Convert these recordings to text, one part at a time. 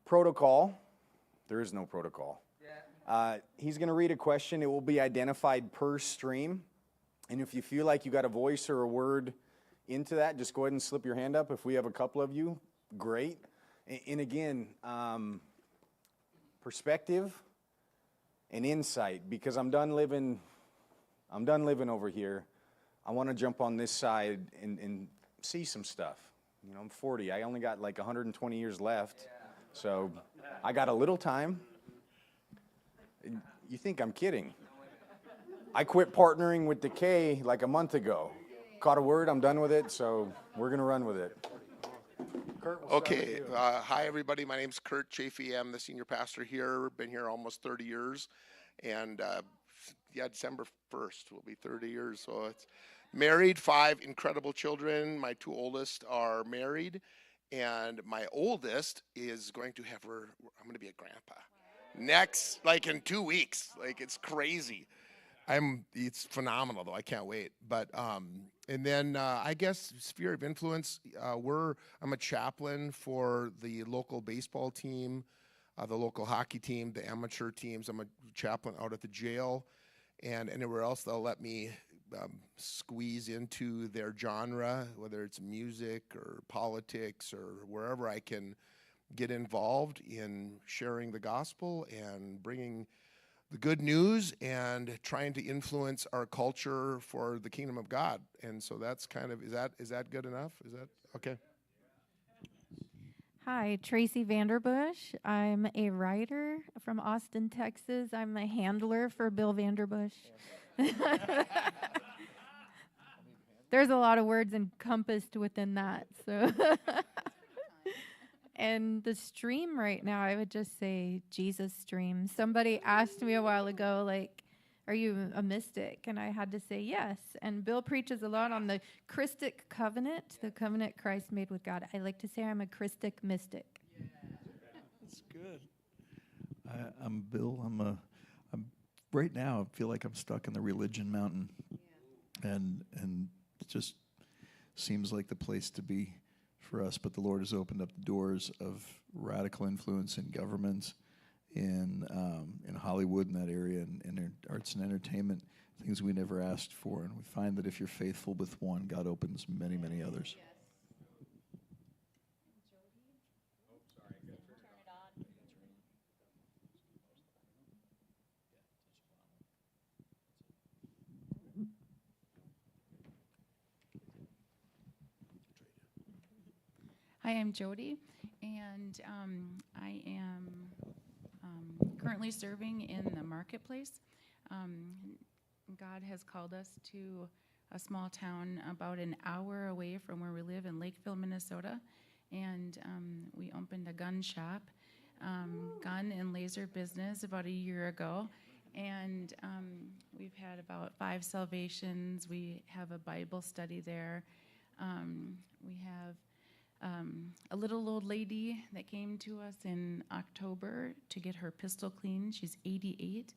Protocol. There is no protocol. He's going to read a question. It will be identified per stream. And if you feel like you got a voice or a word into that, just go ahead and slip your hand up. If we have a couple of you, great. And again, perspective and insight, because I'm done living over here. I want to jump on this side and see some stuff. You know, I'm 40. I only got like 120 years left. So I got a little time. You think I'm kidding? I quit partnering with Decay like a month ago. Caught a word, I'm done with it, so we're going to run with it. Kurt, we'll start with you. Hi everybody, my name's Kurt Chafee. I'm the senior pastor here, been here almost 30 years, and December 1st will be 30 years, so it's married, 5 incredible children. My 2 oldest are married, and my oldest is going to have her, I'm going to be a grandpa next, like in 2 weeks. Like, it's crazy. It's phenomenal though. I can't wait. But and then I guess sphere of influence. I'm a chaplain for the local baseball team, the local hockey team, the amateur teams. I'm a chaplain out at the jail, and anywhere else they'll let me squeeze into their genre, whether it's music or politics or wherever I can get involved in sharing the gospel and bringing the good news and trying to influence our culture for the kingdom of God. And so that's kind of, is that good enough? Is that okay? Hi, Tracy Vanderbush. I'm a writer from Austin, Texas. I'm a handler for Bill Vanderbush. There's a lot of words encompassed within that. So, and the stream right now, I would just say Jesus stream. Somebody asked me a while ago, like, are you a mystic? And I had to say yes. And Bill preaches a lot on the Christic covenant, the covenant Christ made with God. I like to say I'm a Christic mystic. That's good. I'm Bill. I'm right now. I feel like I'm stuck in the religion mountain, and it just seems like the place to be for us. But the Lord has opened up the doors of radical influence in governments, in Hollywood, in that area, and in arts and entertainment, things we never asked for. And we find that if you're faithful with one, God opens many, many others. Hi, I'm Jody, and I am currently serving in the marketplace. God has called us to a small town about an hour away from where we live in Lakeville, Minnesota, and we opened a gun shop, gun and laser business about a year ago, and we've had about 5 salvations. We have a Bible study there. We have a little old lady that came to us in October to get her pistol cleaned. She's 88,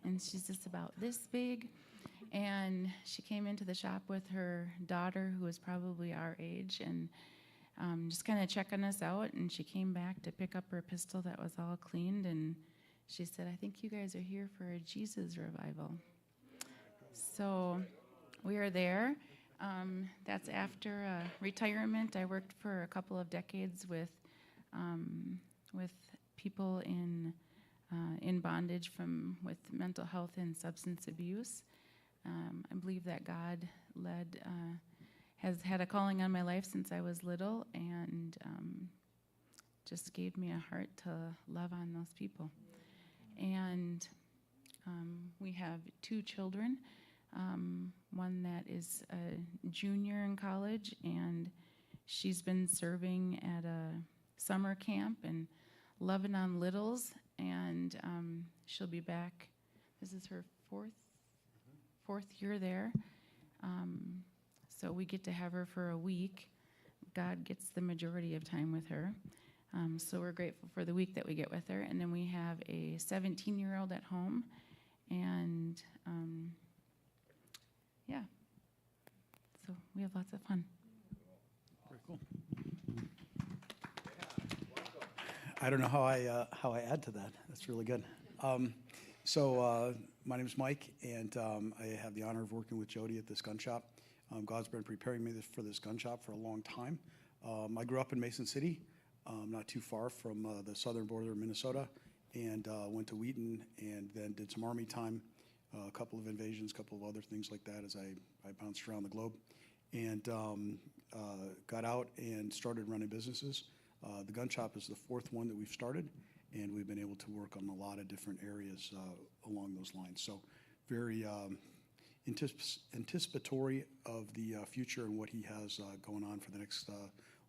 and she's just about this big. And she came into the shop with her daughter, who is probably our age, and just kind of checking us out. And she came back to pick up her pistol that was all cleaned, and she said, "I think you guys are here for a Jesus revival." So we are there. That's after retirement. I worked for a couple of decades with people in bondage with mental health and substance abuse. I believe that God has had a calling on my life since I was little, and just gave me a heart to love on those people. And we have 2 children. One that is a junior in college, and she's been serving at a summer camp and loving on littles, and she'll be back. This is her fourth year there. So we get to have her for a week. God gets the majority of time with her. So we're grateful for the week that we get with her. And then we have a 17-year-old at home, and yeah, so we have lots of fun. Very cool. I don't know how I add to that. That's really good. My name is Mike, and I have the honor of working with Jody at this gun shop. God's been preparing me for this gun shop for a long time. I grew up in Mason City, not too far from the southern border of Minnesota, and went to Wheaton, and then did some Army time, a couple of invasions, a couple of other things like that as I bounced around the globe, and got out and started running businesses. The gun shop is the fourth one that we've started, and we've been able to work on a lot of different areas along those lines. So very anticipatory of the future and what he has going on for the next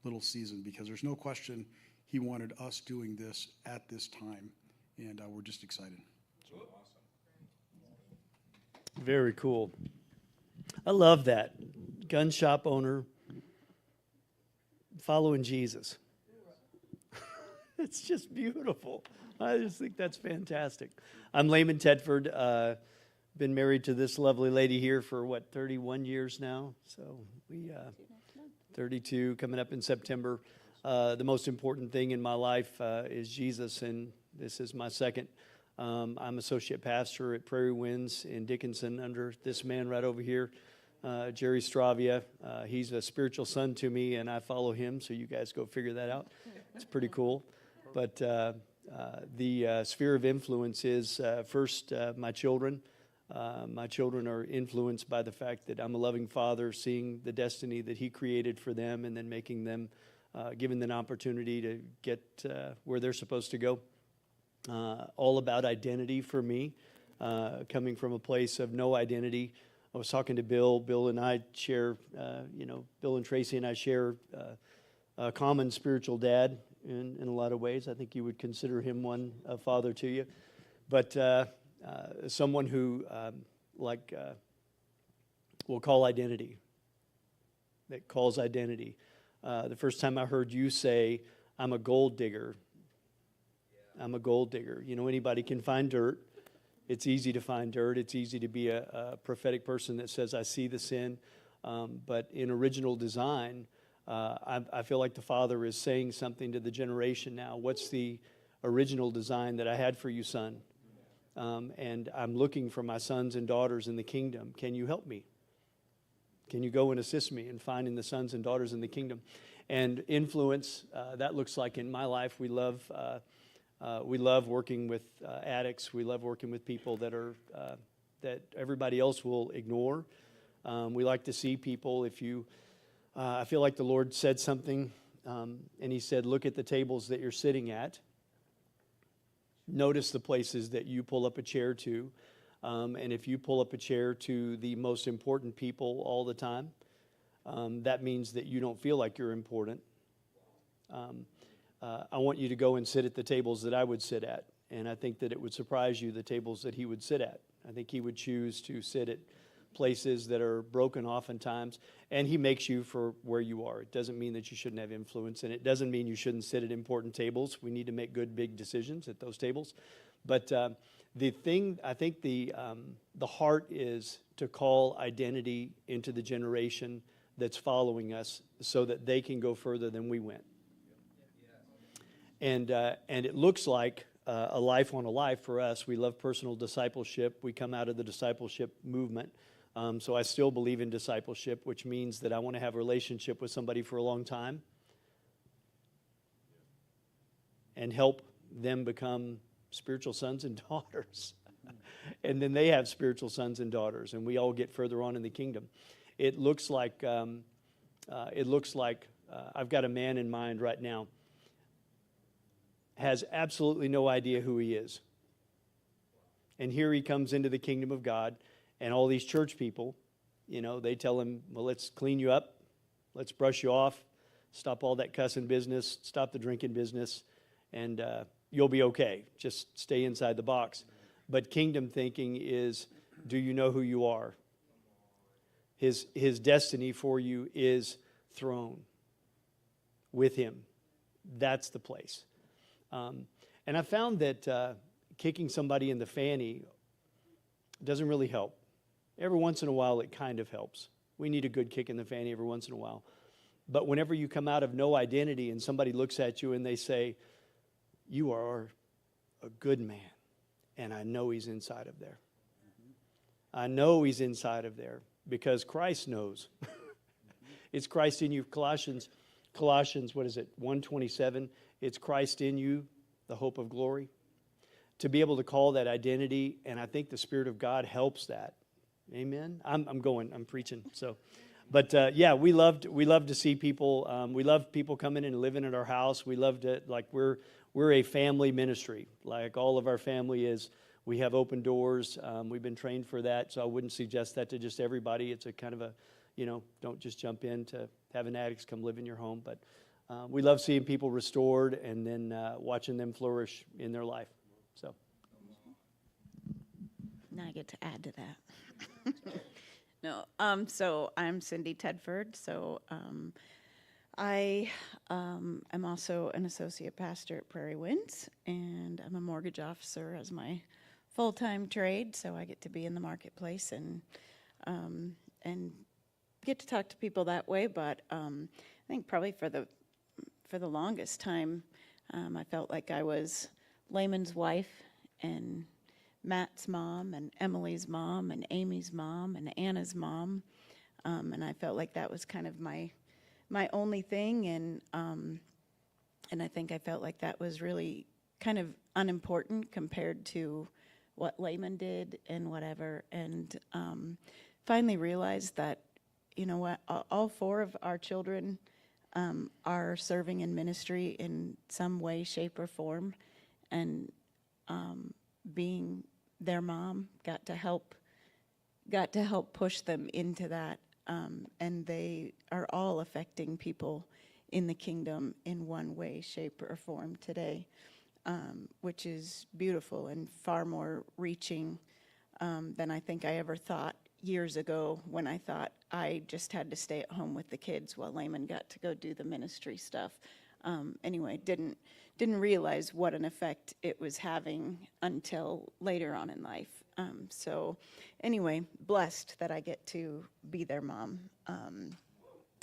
little season, because there's no question he wanted us doing this at this time, and we're just excited. Very cool. I love that. Gun shop owner following Jesus. It's just beautiful. I just think that's fantastic. I'm Layman Tedford. Been married to this lovely lady here for 31 years now. So we 32 coming up in September. The most important thing in my life is Jesus, and this is my second. I'm associate pastor at Prairie Winds in Dickinson under this man right over here, Jerry Stravia. He's a spiritual son to me, and I follow him, so you guys go figure that out. It's pretty cool. But the sphere of influence is first my children. My children are influenced by the fact that I'm a loving father, seeing the destiny that he created for them, and then making them, giving them an opportunity to get where they're supposed to go. All about identity for me, coming from a place of no identity. I was talking to Bill. Bill and I share, Bill and Tracy and I share a common spiritual dad in a lot of ways. I think you would consider him a father to you. But someone who, we'll call identity, that calls identity. The first time I heard you say, I'm a gold digger, I'm a gold digger. You know, anybody can find dirt. It's easy to find dirt. It's easy to be a prophetic person that says, I see the sin. But in original design, I feel like the Father is saying something to the generation now. What's the original design that I had for you, son? And I'm looking for my sons and daughters in the kingdom. Can you help me? Can you go and assist me in finding the sons and daughters in the kingdom? And influence, that looks like in my life, we love working with addicts. We love working with people that everybody else will ignore. We like to see people, I feel like the Lord said something, and he said, look at the tables that you're sitting at. Notice the places that you pull up a chair to. And if you pull up a chair to the most important people all the time, that means that you don't feel like you're important. I want you to go and sit at the tables that I would sit at. And I think that it would surprise you, the tables that he would sit at. I think he would choose to sit at places that are broken oftentimes. And he makes you for where you are. It doesn't mean that you shouldn't have influence. And it doesn't mean you shouldn't sit at important tables. We need to make good, big decisions at those tables. But the thing, I think the heart is to call identity into the generation that's following us so that they can go further than we went. And it looks like a life on a life for us. We love personal discipleship. We come out of the discipleship movement. So I still believe in discipleship, which means that I want to have a relationship with somebody for a long time and help them become spiritual sons and daughters. And then they have spiritual sons and daughters, and we all get further on in the kingdom. It looks like I've got a man in mind right now, has absolutely no idea who he is. And here he comes into the kingdom of God, and all these church people, they tell him, well, let's clean you up, let's brush you off, stop all that cussing business, stop the drinking business, and you'll be okay. Just stay inside the box. But kingdom thinking is, do you know who you are? His destiny for you is throne with him. That's the place. And I found that kicking somebody in the fanny doesn't really help. Every once in a while, it kind of helps. We need a good kick in the fanny every once in a while. But whenever you come out of no identity and somebody looks at you and they say, you are a good man. And I know he's inside of there. I know he's inside of there because Christ knows. It's Christ in you. Colossians, what is it, 1:27? It's Christ in you, the hope of glory. To be able to call that identity, and I think the Spirit of God helps that. Amen? I'm preaching, so. But yeah, we love to see people. We love people coming and living at our house. We love to, like, we're a family ministry. Like all of our family is. We have open doors. We've been trained for that, so I wouldn't suggest that to just everybody. It's a kind of a, don't just jump in to having addicts come live in your home. But we love seeing people restored and then watching them flourish in their life. So. Now I get to add to that. No, so I'm Cindy Tedford. So I am also an associate pastor at Prairie Winds, and I'm a mortgage officer as my full-time trade. So I get to be in the marketplace and get to talk to people that way. But I think probably for the longest time, I felt like I was Layman's wife and Matt's mom and Emily's mom and Amy's mom and Anna's mom, and I felt like that was kind of my only thing, and I think I felt like that was really kind of unimportant compared to what Layman did and whatever, and finally realized that, you know what, all four of our children are serving in ministry in some way, shape, or form, and being their mom got to help push them into that, and they are all affecting people in the kingdom in one way, shape, or form today, which is beautiful and far more reaching than I think I ever thought years ago, when I thought I just had to stay at home with the kids while Layman got to go do the ministry stuff. Anyway, didn't realize what an effect it was having until later on in life. So anyway, blessed that I get to be their mom.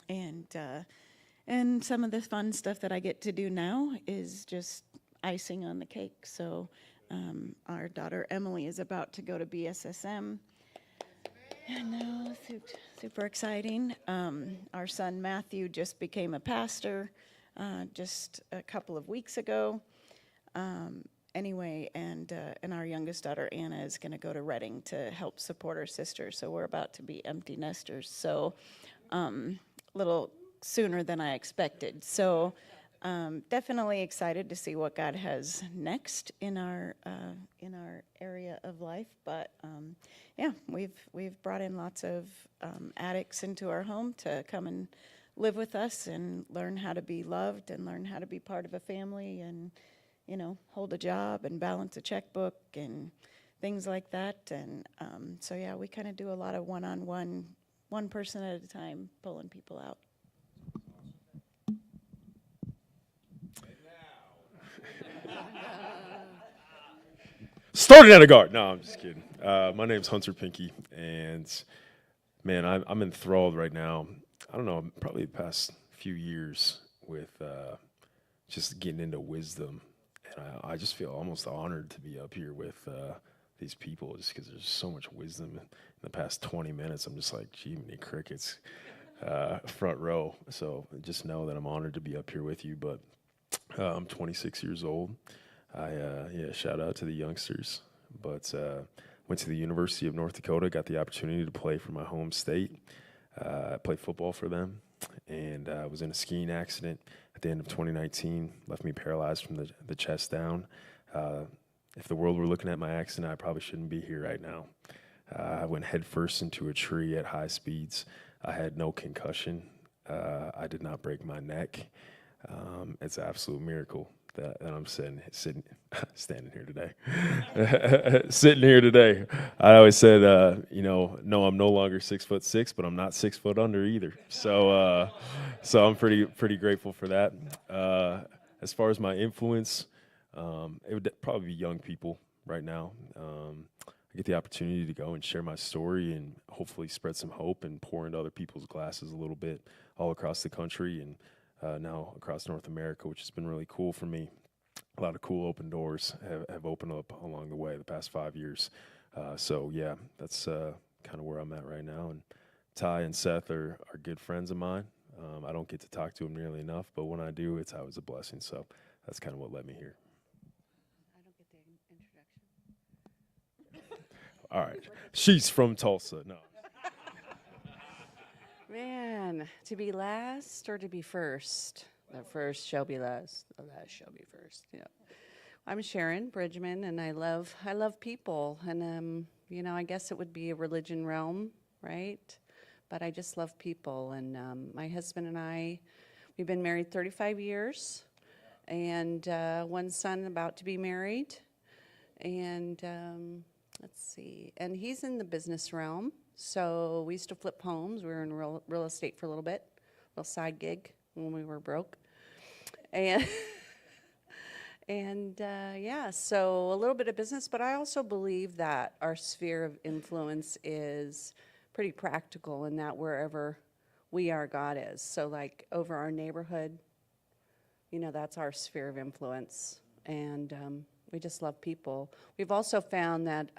And some of the fun stuff that I get to do now is just icing on the cake. So our daughter Emily is about to go to BSSM. I know, super exciting. Our son Matthew just became a pastor just a couple of weeks ago. Anyway, and our youngest daughter Anna is going to go to Reading to help support her sister. So we're about to be empty nesters. So a little sooner than I expected. So definitely excited to see what God has next in our area of life. But yeah, we've brought in lots of addicts into our home to come and live with us and learn how to be loved and learn how to be part of a family and, hold a job and balance a checkbook and things like that. And so yeah, we kind of do a lot of one-on-one, one person at a time, pulling people out. Starting at a guard. No, I'm just kidding. My name's Hunter Pinky, and man, I'm enthralled right now. I don't know, probably the past few years with just getting into wisdom, and I just feel almost honored to be up here with these people, just because there's so much wisdom in the past 20 minutes. I'm just like, gee, many crickets, front row. So just know that I'm honored to be up here with you. But I'm 26 years old. Shout out to the youngsters. But went to the University of North Dakota, got the opportunity to play for my home state. I played football for them, and was in a skiing accident at the end of 2019. Left me paralyzed from the chest down. If the world were looking at my accident, I probably shouldn't be here right now. I went headfirst into a tree at high speeds. I had no concussion. I did not break my neck. It's an absolute miracle that I'm standing here today. Sitting here today. I always said, no, I'm no longer 6'6", but I'm not 6 foot under either. So I'm pretty grateful for that. As far as my influence, it would probably be young people right now. I get the opportunity to go and share my story and hopefully spread some hope and pour into other people's glasses a little bit all across the country and now across North America, which has been really cool for me. a lot of cool open doors have opened up along the way the past 5 years. So yeah, that's kind of where I'm at right now. And Ty and Seth are good friends of mine. I don't get to talk to them nearly enough, but when I do, it's always a blessing. So that's kind of what led me here. I don't get the introduction. All right. She's from Tulsa. No. Man, to be last or to be first? The first shall be last. The last shall be first. Yeah. I'm Sharon Bridgman, and I love people, and you know, I guess it would be a religion realm, right? But I just love people, and my husband and I, we've been married 35 years, and one son about to be married, and let's see, and he's in the business realm. So we used to flip homes. We were in real estate for a little bit, little side gig when we were broke, and yeah, so a little bit of business. But I also believe that our sphere of influence is pretty practical, in that wherever we are, God is. So like over our neighborhood, you know, that's our sphere of influence, and we just love people. We've also found that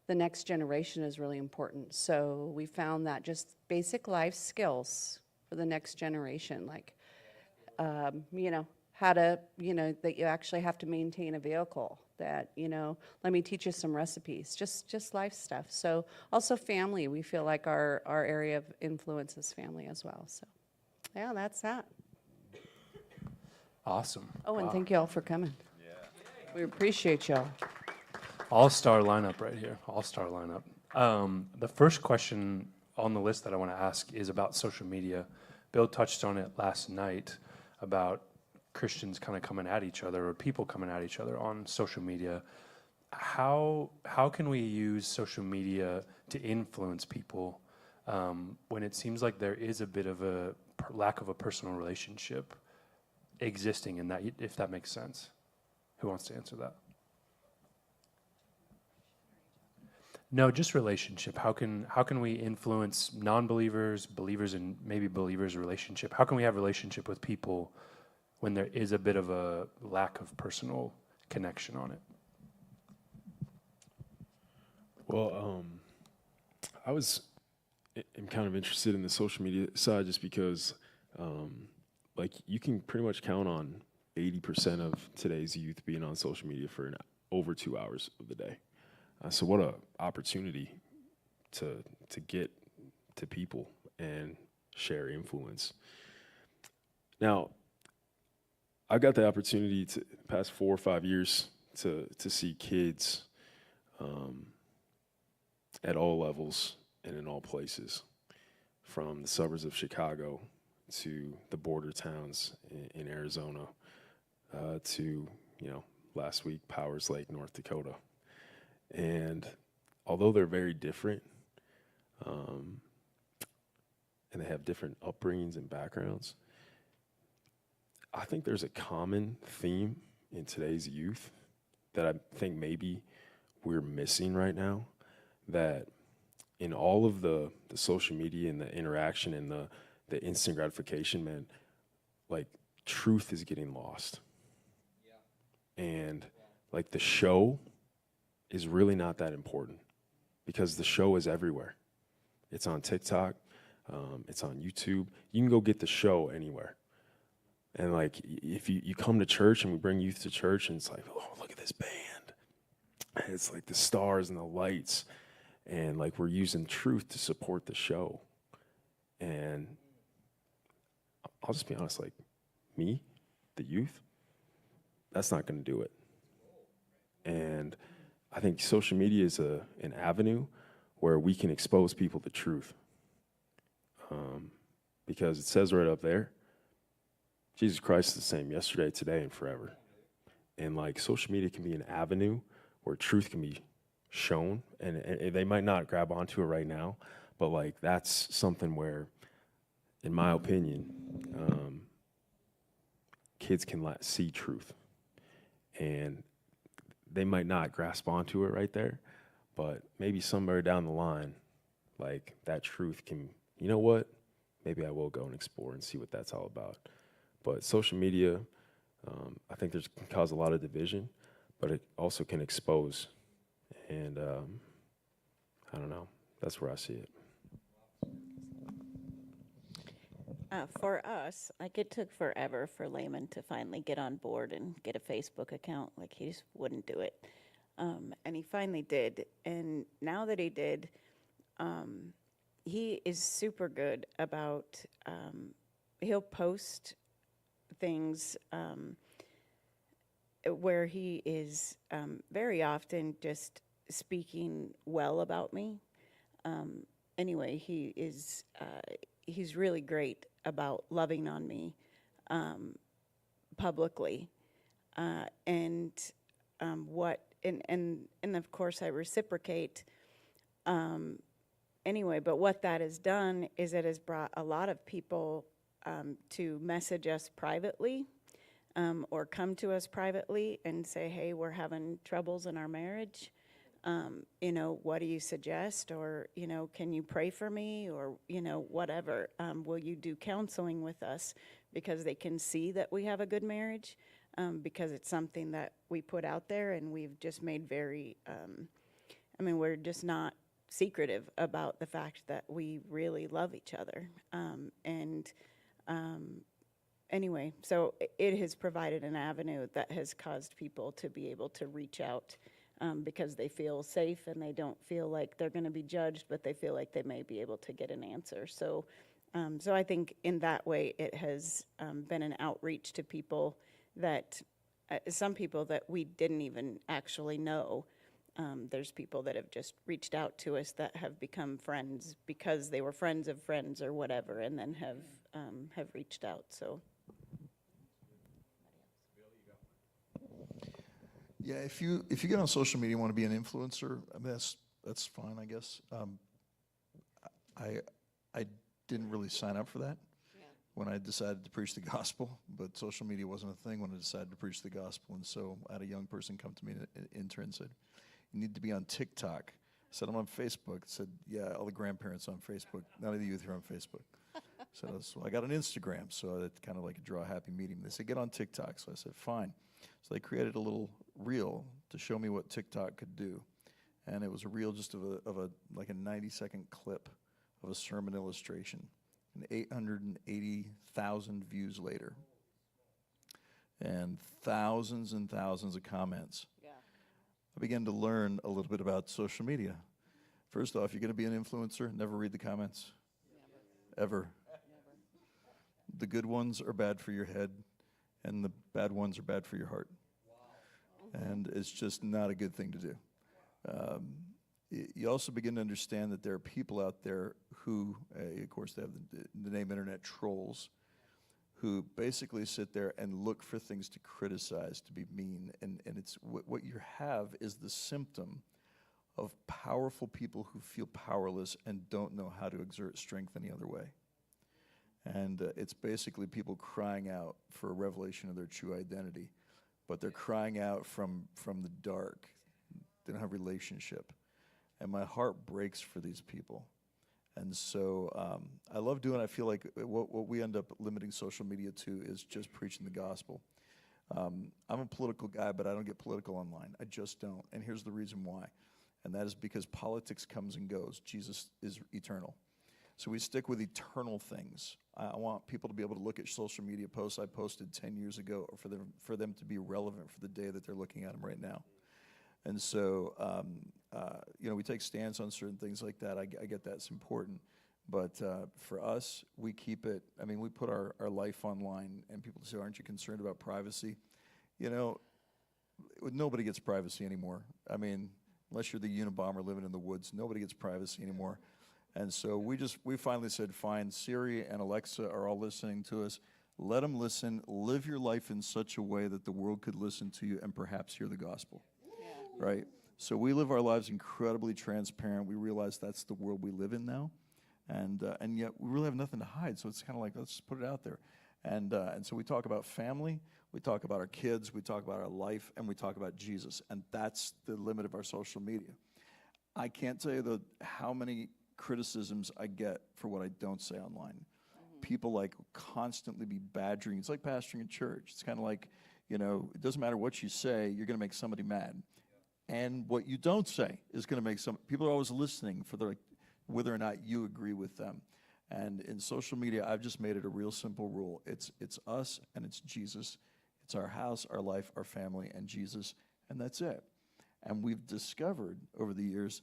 the next generation is really important. So we found that just basic life skills for the next generation, like, you know, how to, you know, that you actually have to maintain a vehicle, that, you know, let me teach you some recipes, just life stuff. So also family, we feel like our area of influence is family as well. So yeah, that's that. Awesome. Oh, and Wow. thank you all for coming. Yeah. We appreciate y'all. All-star lineup right here. All-star lineup. The first question on the list that I want to ask is about social media. Bill touched on it last night about Christians kind of coming at each other, or people coming at each other on social media. How can we use social media to influence people when it seems like there is a bit of a lack of a personal relationship existing in that, if that makes sense? Who wants to answer that? No, just relationship. How can we influence non-believers, believers, and maybe believers' relationship? How can we have relationship with people when there is a bit of a lack of personal connection on it? Well, I'm kind of interested in the social media side just because, like, you can pretty much count on 80% of today's youth being on social media for over 2 hours of the day. So what a opportunity to get to people and share influence. Now, I got the opportunity to the past 4 or 5 years to see kids at all levels and in all places, from the suburbs of Chicago to the border towns in Arizona to, you know, last week, Powers Lake, North Dakota. And although they're very different, and they have different upbringings and backgrounds, I think there's a common theme in today's youth that I think maybe we're missing right now, that in all of the social media and the interaction and the instant gratification, man, like, truth is getting lost. Yeah. And like, the show is really not that important, because the show is everywhere. It's on TikTok, it's on YouTube. You can go get the show anywhere. And like, if you come to church and we bring youth to church, and it's like, oh, look at this band. And it's like the stars and the lights, and like, we're using truth to support the show. And I'll just be honest, like, me, the youth, that's not going to do it. And I think social media is an avenue where we can expose people to truth. Because it says right up there, Jesus Christ is the same yesterday, today, and forever. And like, social media can be an avenue where truth can be shown, and they might not grab onto it right now, but like, that's something where, in my opinion, kids can see truth. And they might not grasp onto it right there, but maybe somewhere down the line, like, that truth can, you know what, maybe I will go and explore and see what that's all about. But social media, I think there's can cause a lot of division, but it also can expose. And I don't know. That's where I see it. For us, like it took forever for Layman to finally get on board and get a Facebook account. Like he just wouldn't do it. And he finally did. And now that he did, he is super good about, he'll post things where he is very often just speaking well about me. Anyway, he is, he's really great about loving on me publicly. And of course I reciprocate anyway, but what that has done is it has brought a lot of people to message us privately or come to us privately and say, hey, we're having troubles in our marriage. What do you suggest? Or, can you pray for me? Or, whatever. Will you do counseling with us? Because they can see that we have a good marriage, because it's something that we put out there and we've just made very, we're just not secretive about the fact that we really love each other. Anyway, so it has provided an avenue that has caused people to be able to reach out because they feel safe and they don't feel like they're going to be judged, but they feel like they may be able to get an answer. So I think in that way it has been an outreach to people that, some people that we didn't even actually know. There's people that have just reached out to us that have become friends because they were friends of friends or whatever, and then have reached out, so. Yeah, if you get on social media and want to be an influencer, I mean, that's fine, I guess. I didn't really sign up for that when I decided to preach the gospel, but social media wasn't a thing when I decided to preach the gospel. And so I had a young person come to me, an intern, and said, you need to be on TikTok. I said, I'm on Facebook. I said, yeah, all the grandparents on Facebook. None of the youth are on Facebook. So I got an Instagram, so that kind of like a draw a happy medium. They said, get on TikTok. So I said, fine. So they created a little reel to show me what TikTok could do. And it was a reel just of a 90-second clip of a sermon illustration. And 880,000 views later. And thousands of comments. Yeah. I began to learn a little bit about social media. First off, you're going to be an influencer, never read the comments. Never. Ever. Never. The good ones are bad for your head, and the bad ones are bad for your heart. Wow. And it's just not a good thing to do. You also begin to understand that there are people out there who, of course, they have the name internet trolls, who basically sit there and look for things to criticize, to be mean. And it's what you have is the symptom of powerful people who feel powerless and don't know how to exert strength any other way. And it's basically people crying out for a revelation of their true identity, but they're crying out from the dark. They don't have relationship. And my heart breaks for these people. And so I love doing it. I feel like what we end up limiting social media to is just preaching the gospel. I'm a political guy, but I don't get political online. I just don't. And here's the reason why. And that is because politics comes and goes. Jesus is eternal. So we stick with eternal things. I want people to be able to look at social media posts I posted 10 years ago for them to be relevant for the day that they're looking at them right now. And so, we take stands on certain things like that. I get that's important. But for us, we keep it, we put our life online, and people say, aren't you concerned about privacy? Nobody gets privacy anymore. Unless you're the Unabomber living in the woods, nobody gets privacy anymore. And so we finally said, fine, Siri and Alexa are all listening to us. Let them listen. Live your life in such a way that the world could listen to you and perhaps hear the gospel. Yeah. Right? So we live our lives incredibly transparent. We realize that's the world we live in now. And yet we really have nothing to hide. So it's kind of like, let's just put it out there. And so we talk about family. We talk about our kids. We talk about our life. And we talk about Jesus. And that's the limit of our social media. I can't tell you how many criticisms I get for what I don't say online. Mm-hmm. People constantly be badgering. It's like pastoring a church. It's kind of like, You know, it doesn't matter what you say, you're going to make somebody mad. And what you don't say is going to make some people are always listening for whether or not you agree with them. And in social media, I've just made it a real simple rule. It's us and it's Jesus. It's our house, our life, our family, and Jesus, and that's it. And we've discovered over the years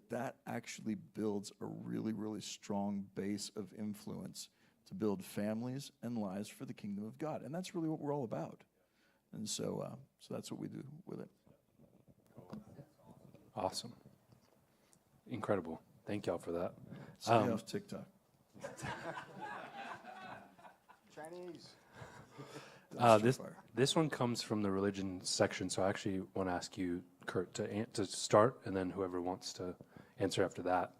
that actually builds a really, really strong base of influence to build families and lives for the kingdom of God. And that's really what we're all about. And so that's what we do with it. Awesome. Incredible. Thank y'all for that. Stay off TikTok. Chinese. This one comes from the religion section, so I actually want to ask you, Kurt, to start, and then whoever wants to answer after that.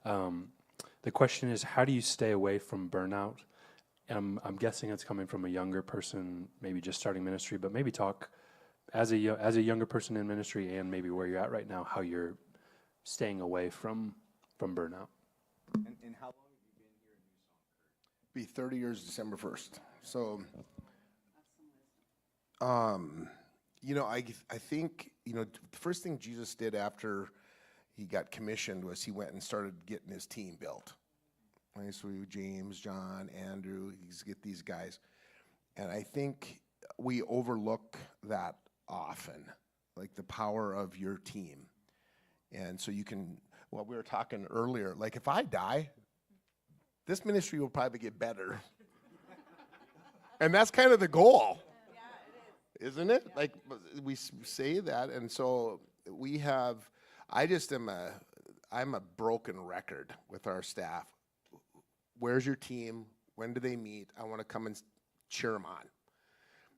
The question is, how do you stay away from burnout? I'm guessing it's coming from a younger person, maybe just starting ministry, but maybe talk as a younger person in ministry and maybe where you're at right now, how you're staying away from burnout. And how long have you been here in New Song, Kurt? Be 30 years December 1st. So, you know, I think, you know, the first thing Jesus did after he got commissioned was he went and started getting his team built. Right? So James, John, Andrew, he's get these guys. And I think we overlook that often, like the power of your team. And so you can, well, we were talking earlier, like if I die, this ministry will probably get better. And that's kind of the goal. Yeah, it is. Isn't it? Yeah. Like we say that, and so we have, I'm a broken record with our staff. Where's your team? When do they meet? I want to come and cheer them on.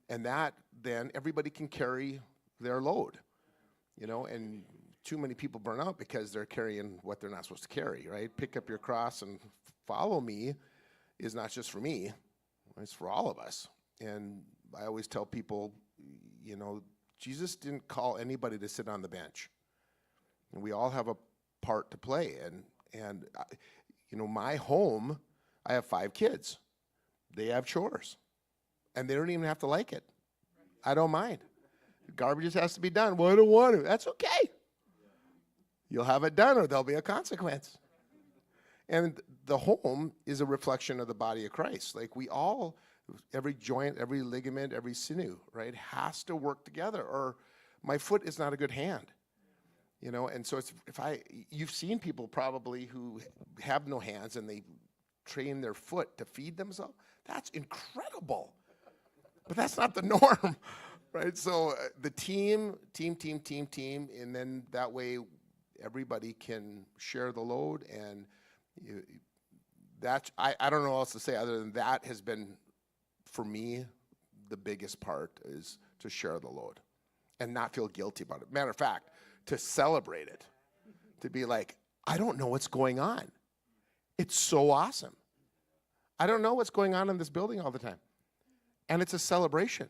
And that, then everybody can carry their load, you know, and too many people burn out because they're carrying what they're not supposed to carry, right? Pick up your cross and follow me is not just for me, it's for all of us. And I always tell people, you know, Jesus didn't call anybody to sit on the bench. And we all have a part to play. And you know, my home, I have 5 kids. They have chores. And they don't even have to like it. I don't mind. Garbage just has to be done. Well, I don't want to. That's okay. You'll have it done or there'll be a consequence. And the home is a reflection of the body of Christ. Like we all, every joint, every ligament, every sinew, right, has to work together or my foot is not a good hand. You know, and so you've seen people probably who have no hands and they train their foot to feed themselves. That's incredible. But that's not the norm, right? So the team, and then that way everybody can share the load. And I don't know what else to say other than that has been, for me, the biggest part is to share the load and not feel guilty about it. Matter of fact, to celebrate it, to be like, I don't know what's going on. It's so awesome. I don't know what's going on in this building all the time. And it's a celebration.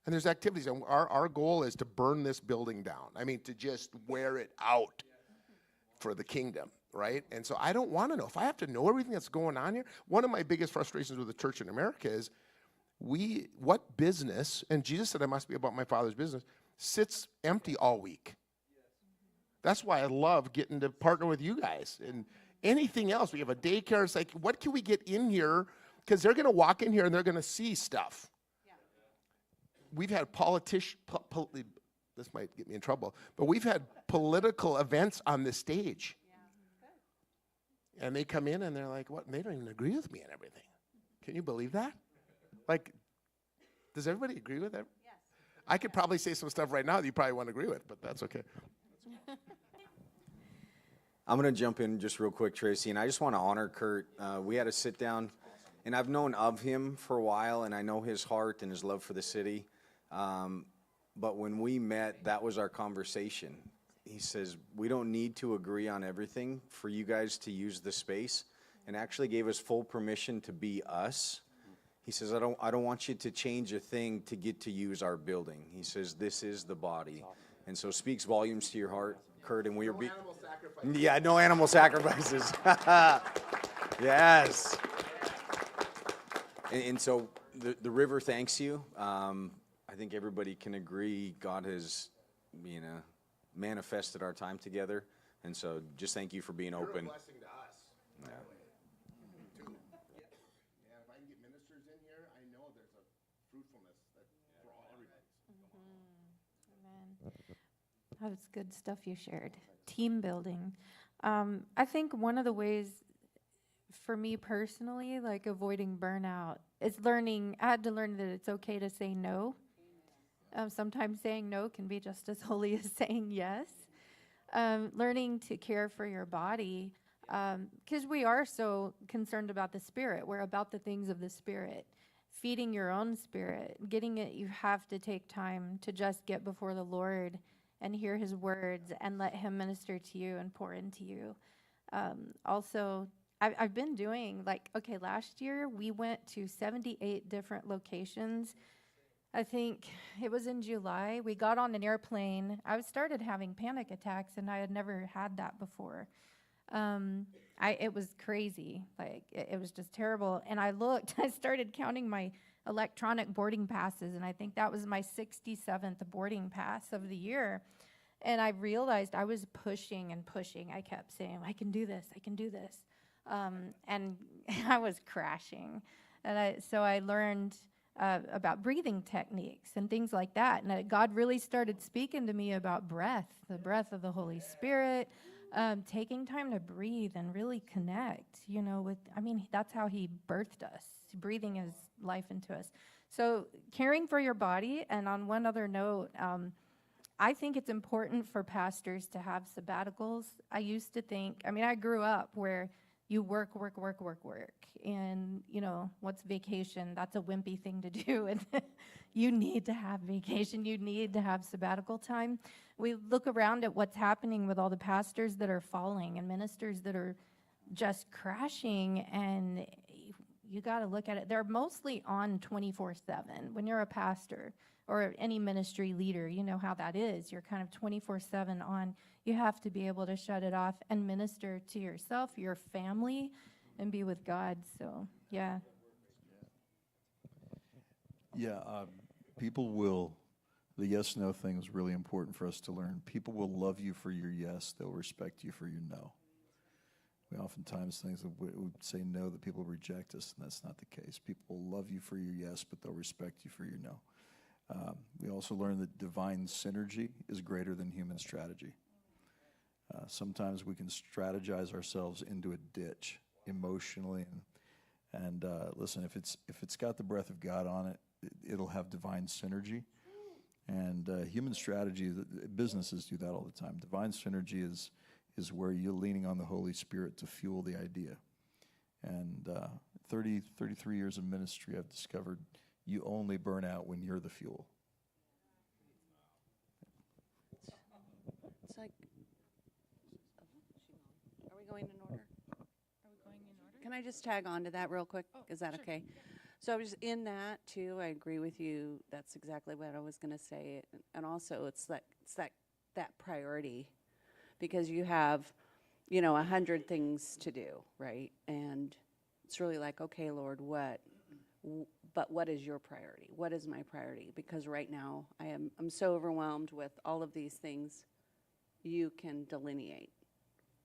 And there's activities. And our goal is to burn this building down. I mean, to just wear it out for the kingdom, right? And so I don't want to know. If I have to know everything that's going on here, one of my biggest frustrations with the church in America is what business, and Jesus said I must be about my Father's business, sits empty all week. That's why I love getting to partner with you guys. And anything else, we have a daycare. It's like, what can we get in here? Because they're going to walk in here and they're going to see stuff. Yeah. We've had this might get me in trouble, but we've had political events on this stage. Yeah. And they come in and they're like, what? And they don't even agree with me and everything. Can you believe that? Like, does everybody agree with that? Yes. I could probably say some stuff right now that you probably won't agree with, but that's okay. I'm going to jump in just real quick, Tracy, and I just want to honor Kurt. We had a sit down, and I've known of him for a while, and I know his heart and his love for the city. But when we met, that was our conversation. He says, we don't need to agree on everything for you guys to use the space, and actually gave us full permission to be us. He says, I don't want you to change a thing to get to use our building. He says, this is the body. And so speaks volumes to your heart, Kurt, and we are yeah, no animal sacrifices. Yes. And so the river thanks you. I think everybody can agree God has, you know, manifested our time together. And so just thank you for being You're a open. blessing to us. Yeah. Too. Yeah, if I can get ministers in here, I know there's a fruitfulness that for all everybody. Amen. That was good stuff you shared. Team building. I think one of the ways for me personally, like avoiding burnout, is I had to learn that it's okay to say no. Sometimes saying no can be just as holy as saying yes. Learning to care for your body, because we are so concerned about the spirit. We're about the things of the spirit. Feeding your own spirit, getting it, you have to take time to just get before the Lord and hear his words and let him minister to you and pour into you. Also, I've been doing, last year we went to 78 different locations. I think it was in July. We got on an airplane. I started having panic attacks, and I had never had that before. It was crazy. It was just terrible. And I started counting my electronic boarding passes, and I think that was my 67th boarding pass of the year. And I realized I was pushing and pushing. I kept saying, I can do this, I can do this. And I was crashing. And so I learned about breathing techniques and things like that. And God really started speaking to me about breath, the breath of the Holy Spirit, taking time to breathe and really connect, that's how he birthed us, breathing his life into us. So caring for your body. And on one other note, I think it's important for pastors to have sabbaticals. I used to think, I grew up where you work. And, what's vacation? That's a wimpy thing to do. And you need to have vacation. You need to have sabbatical time. We look around at what's happening with all the pastors that are falling and ministers that are just crashing. And you got to look at it. They're mostly on 24/7. When you're a pastor or any ministry leader, you know how that is. You're kind of 24/7 on. You have to be able to shut it off and minister to yourself, your family, and be with God. So, yeah. Yeah, the yes-no thing is really important for us to learn. People will love you for your yes. They'll respect you for your no. We oftentimes think that we say no, that people reject us, and that's not the case. People will love you for your yes, but they'll respect you for your no. We also learn that divine synergy is greater than human strategy. Sometimes we can strategize ourselves into a ditch emotionally, and listen, if it's got the breath of God on it, it'll have divine synergy. And human strategy, businesses do that all the time. Divine synergy is where you're leaning on the Holy Spirit to fuel the idea. And 33 years of ministry, I've discovered you only burn out when you're the fuel. It's like, are we going in order? Can I just tag on to that real quick? Is that okay? So I was in that too. I agree with you. That's exactly what I was going to say. And also, it's that priority, because you have, 100 things to do, right? And it's really like, okay, Lord, but what is your priority? What is my priority? Because right now I'm so overwhelmed with all of these things. You can delineate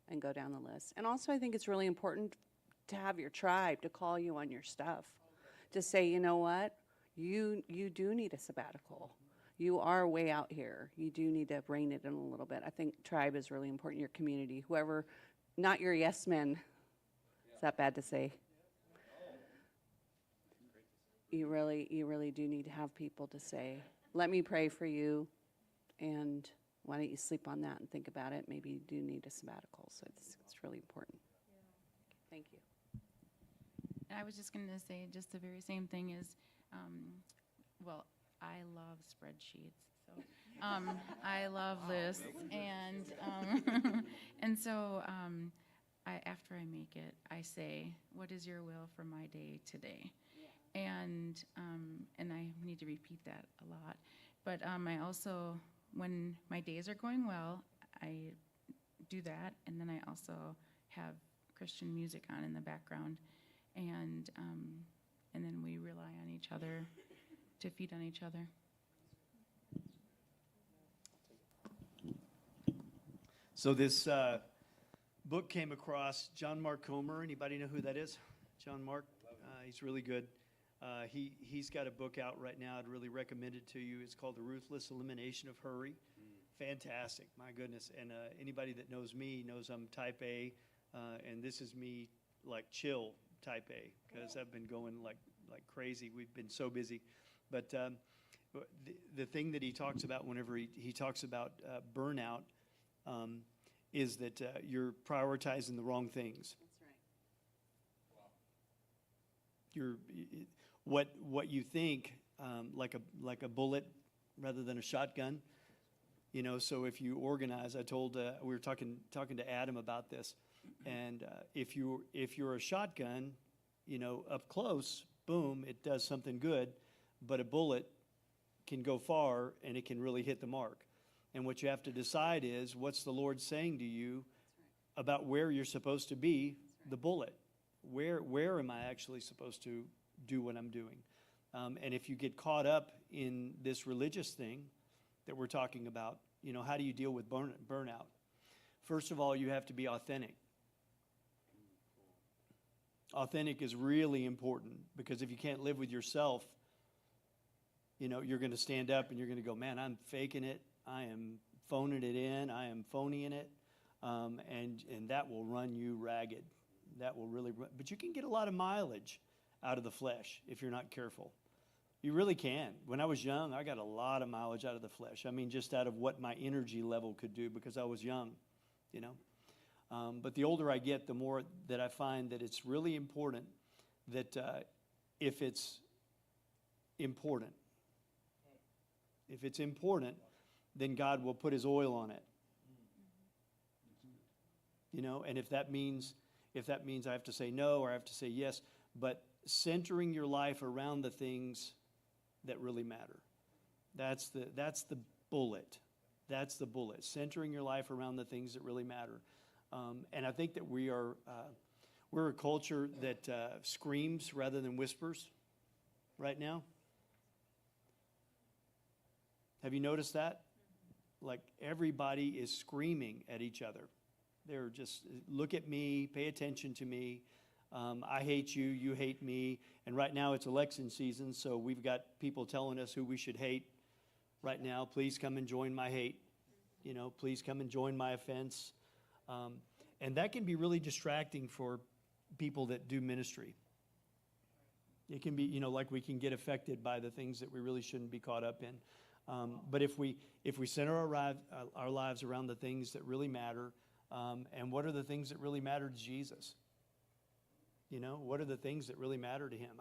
and go down the list. And also, I think it's really important to have your tribe to call you on your stuff, to say, you know what, you do need a sabbatical. You are way out here. You do need to rein it in a little bit. I think tribe is really important, your community. Whoever, not your yes men. Is that bad to say? You really do need to have people to say, let me pray for you, and why don't you sleep on that and think about it? Maybe you do need a sabbatical, so it's really important. Thank you. And I was just going to say just the very same thing is, I love spreadsheets. So I love lists. And so after I make it, I say, what is your will for my day today? And I need to repeat that a lot. But I also, when my days are going well, I do that. And then I also have Christian music on in the background. And then we rely on each other to feed on each other. So this book came across John Mark Comer. Anybody know who that is? John Mark? He's really good. He's got a book out right now. I'd really recommend it to you. It's called The Ruthless Elimination of Hurry. Fantastic, my goodness. And anybody that knows me knows I'm type A, and this is me like chill type A, because I've been going like crazy. We've been so busy. But the thing that he talks about whenever he talks about burnout is that you're prioritizing the wrong things. You're what you think like a bullet rather than a shotgun. You know, so if you organize, I told we were talking to Adam about this, and if you're a shotgun, you know, up close, boom, it does something good, but a bullet can go far and it can really hit the mark. And what you have to decide is, what's the Lord saying to you about where you're supposed to be the bullet? Where am I actually supposed to do what I'm doing? And if you get caught up in this religious thing that we're talking about, you know, how do you deal with burnout? First of all, you have to be authentic. Authentic is really important, because if you can't live with yourself, you know, you're going to stand up and you're going to go, man, I'm faking it. I am phoning it in. I am phoning it. And that will run you ragged. That will really run. But you can get a lot of mileage out of the flesh if you're not careful. You really can. When I was young, I got a lot of mileage out of the flesh. I mean, just out of what my energy level could do, because I was young, you know. But the older I get, the more that I find that it's really important that if it's important, then God will put his oil on it. You know, and if that means I have to say no or I have to say yes, but centering your life around the things that really matter. That's the bullet. That's the bullet. Centering your life around the things that really matter. And I think that we're a culture that screams rather than whispers right now. Have you noticed that? Like, everybody is screaming at each other. They're just, look at me, pay attention to me. I hate you, you hate me. And right now it's election season, so we've got people telling us who we should hate right now. Please come and join my hate. You know, please come and join my offense. And that can be really distracting for people that do ministry. It can be, you know, like we can get affected by the things that we really shouldn't be caught up in. But if we center our lives around the things that really matter, and what are the things that really matter to Jesus? You know, what are the things that really matter to him?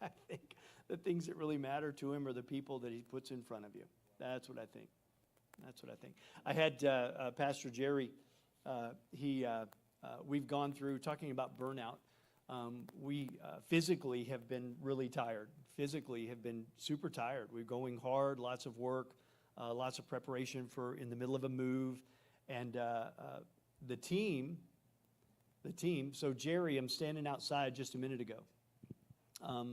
I think the things that really matter to him are the people that he puts in front of you. That's what I think. That's what I think. I had Pastor Jerry. We've gone through talking about burnout. We physically have been really tired. Physically have been super tired. We're going hard, lots of work, lots of preparation for in the middle of a move. And the team, so Jerry, I'm standing outside just a minute ago.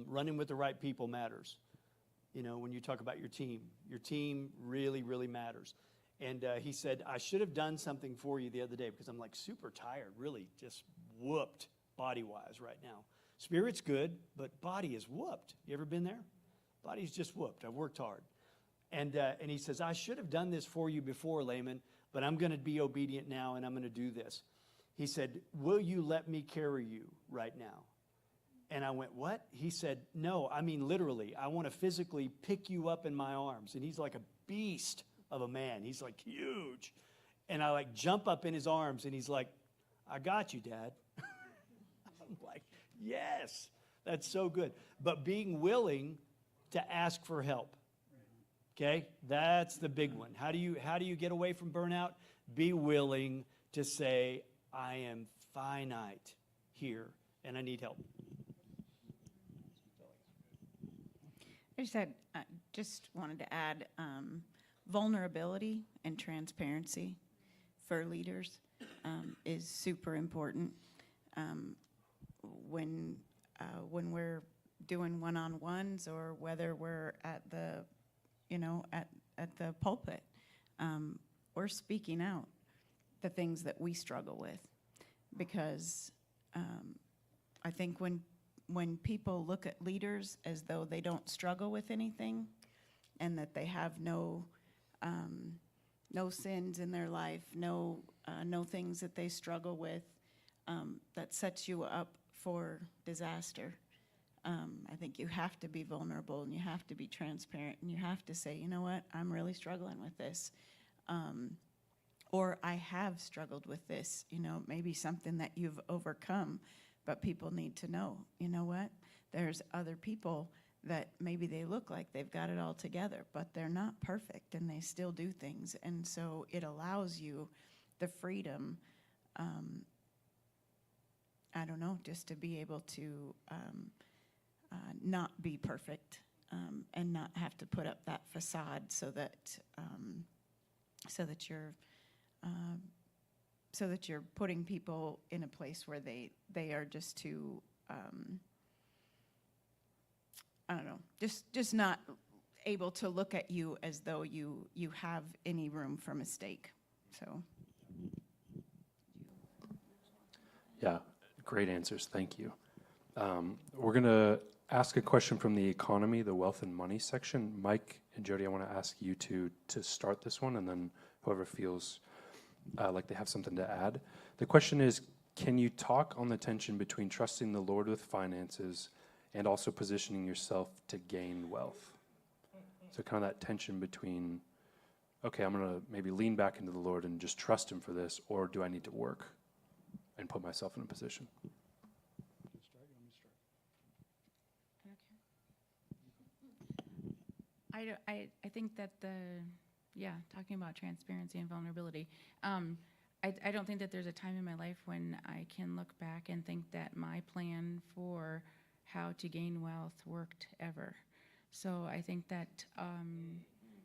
Running with the right people matters. You know, when you talk about your team really, really matters. And he said, I should have done something for you the other day, because I'm like super tired, really just whooped body-wise right now. Spirit's good, but body is whooped. You ever been there? Body's just whooped. I've worked hard. And he says, I should have done this for you before, Layman, but I'm going to be obedient now, and I'm going to do this. He said, will you let me carry you right now? And I went, what? He said, no, I mean literally. I want to physically pick you up in my arms. And he's like a beast of a man. He's like huge. And I like jump up in his arms, and he's like, I got you, Dad. I'm like, yes, that's so good. But being willing to ask for help. Okay, that's the big one. How do you get away from burnout? Be willing to say, I am finite here, and I need help. I just wanted to add vulnerability and transparency for leaders is super important. When we're doing one-on-ones, or whether we're at the, you know, at the pulpit, we're speaking out. the things that we struggle with. Because I think when people look at leaders as though they don't struggle with anything and that they have no sins in their life, no things that they struggle with, that sets you up for disaster. I think you have to be vulnerable and you have to be transparent and you have to say, you know what, I'm really struggling with this. Or I have struggled with this, maybe something that you've overcome, but people need to know, you know what, there's other people that maybe they look like they've got it all together, but they're not perfect and they still do things. And so it allows you the freedom, I don't know, just to be able to not be perfect and not have to put up that facade so that you're putting people in a place where they are just too I don't know, just not able to look at you as though you have any room for mistake. So Yeah, great answers. Thank you. We're going to ask a question from the economy, the wealth and money section. Mike and Jody, I want to ask you to start this one, and then whoever feels like they have something to add. The question is, can you talk on the tension between trusting the Lord with finances and also positioning yourself to gain wealth? So kind of that tension between, okay, I'm going to maybe lean back into the Lord and just trust him for this, or do I need to work and put myself in a position? I think that talking about transparency and vulnerability, I don't think that there's a time in my life when I can look back and think that my plan for how to gain wealth worked ever. So I think that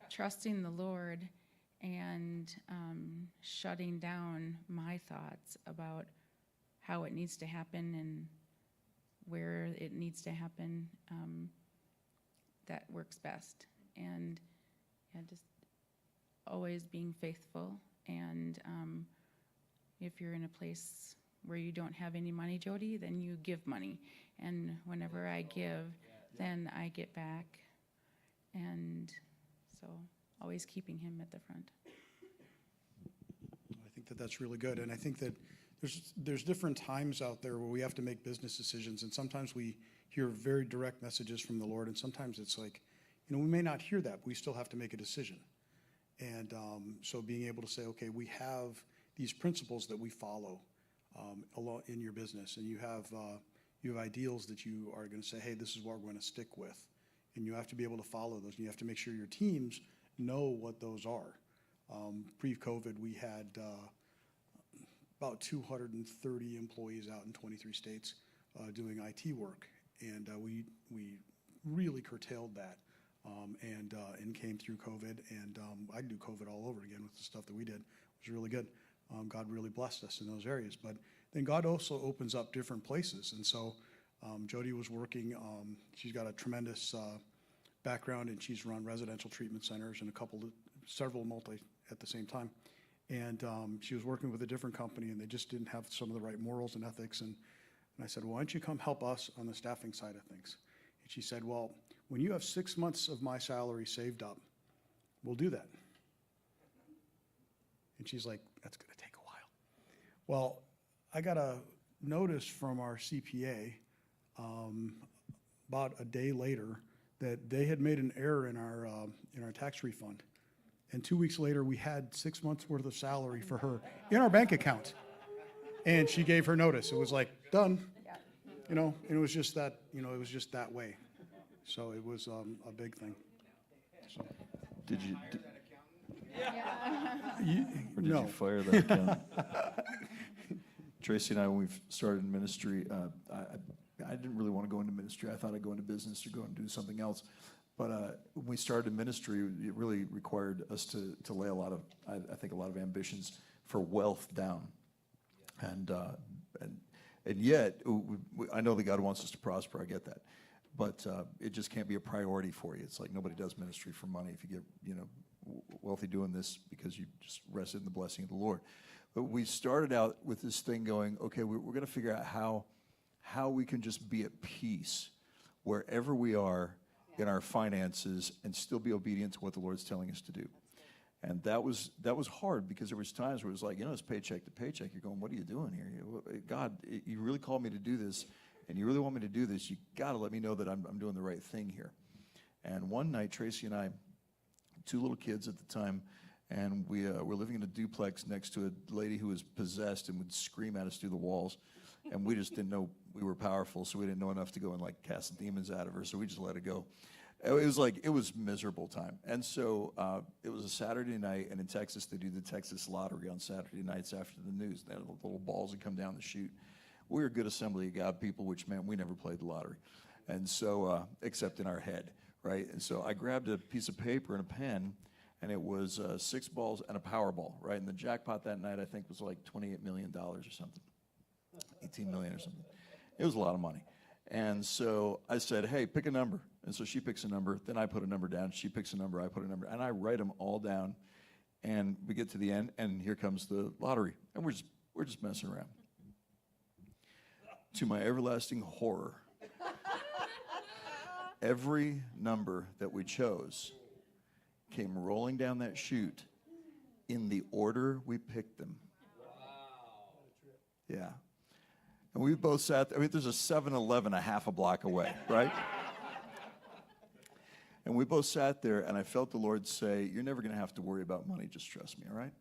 trusting the Lord and shutting down my thoughts about how it needs to happen and where it needs to happen, that works best. And just always being faithful. And if you're in a place where you don't have any money, Jody, then you give money. And whenever I give, then I get back. And so always keeping him at the front. I think that that's really good. And I think that there's different times out there where we have to make business decisions. And sometimes we hear very direct messages from the Lord. And sometimes it's like, we may not hear that, but we still have to make a decision. And so being able to say, okay, we have these principles that we follow in your business, and you have ideals that you are going to say, hey, this is what we're going to stick with. And you have to be able to follow those, and you have to make sure your teams know what those are. Pre-COVID, we had about 230 employees out in 23 states doing IT work, and we really curtailed that. And came through COVID, and I'd do COVID all over again with the stuff that we did. It was really good. God really blessed us in those areas. But then God also opens up different places. And so Jody was working, she's got a tremendous background, and she's run residential treatment centers and several multi at the same time. And she was working with a different company, and they just didn't have some of the right morals and ethics. And I said, well, why don't you come help us on the staffing side of things? And she said, well, when you have 6 months of my salary saved up, we'll do that. And she's like, that's going to take a while. Well, I got a notice from our CPA about a day later that they had made an error in our tax refund. And 2 weeks later, we had 6 months worth of salary for her in our bank account. And she gave her notice. It was like, done. And it was just that, it was just that way. So it was a big thing. So. Did you? Or did No. you fire that accountant? Tracy and I, when we started ministry, I didn't really want to go into ministry. I thought I'd go into business or go and do something else. But when we started ministry, it really required us to lay a lot of ambitions for wealth down. And yet, I know that God wants us to prosper. I get that. But it just can't be a priority for you. It's like nobody does ministry for money. If you get, wealthy doing this because you just rested in the blessing of the Lord. But we started out with this thing going, okay, we're going to figure out how we can just be at peace wherever we are in our finances and still be obedient to what the Lord's telling us to do. And that was hard because there was times where it was like, it's paycheck to paycheck. You're going, what are you doing here? God, you really called me to do this, and you really want me to do this. You got to let me know that I'm doing the right thing here. And one night, Tracy and I, 2 little kids at the time, and we were living in a duplex next to a lady who was possessed and would scream at us through the walls. And we just didn't know we were powerful, so we didn't know enough to go and like cast demons out of her, so we just let it go. It was miserable time. And so it was a Saturday night, and in Texas, they do the Texas Lottery on Saturday nights after the news. They had little balls that come down the chute. We were a good Assembly of God people, which meant we never played the lottery. And so, except in our head, right? And so I grabbed a piece of paper and a pen, and it was 6 balls and a Powerball, right? And the jackpot that night, I think, was like $28 million or something, 18 million or something. It was a lot of money. And so I said, hey, pick a number. And so she picks a number, then I put a number down, she picks a number, I put a number, and I write them all down, and we get to the end, and here comes the lottery, and we're just messing around. To my everlasting horror, every number that we chose came rolling down that chute in the order we picked them. Yeah. And we both sat there. I mean, there's a 7-Eleven a half a block away, right? And we both sat there, and I felt the Lord say, you're never going to have to worry about money. Just trust me, all right?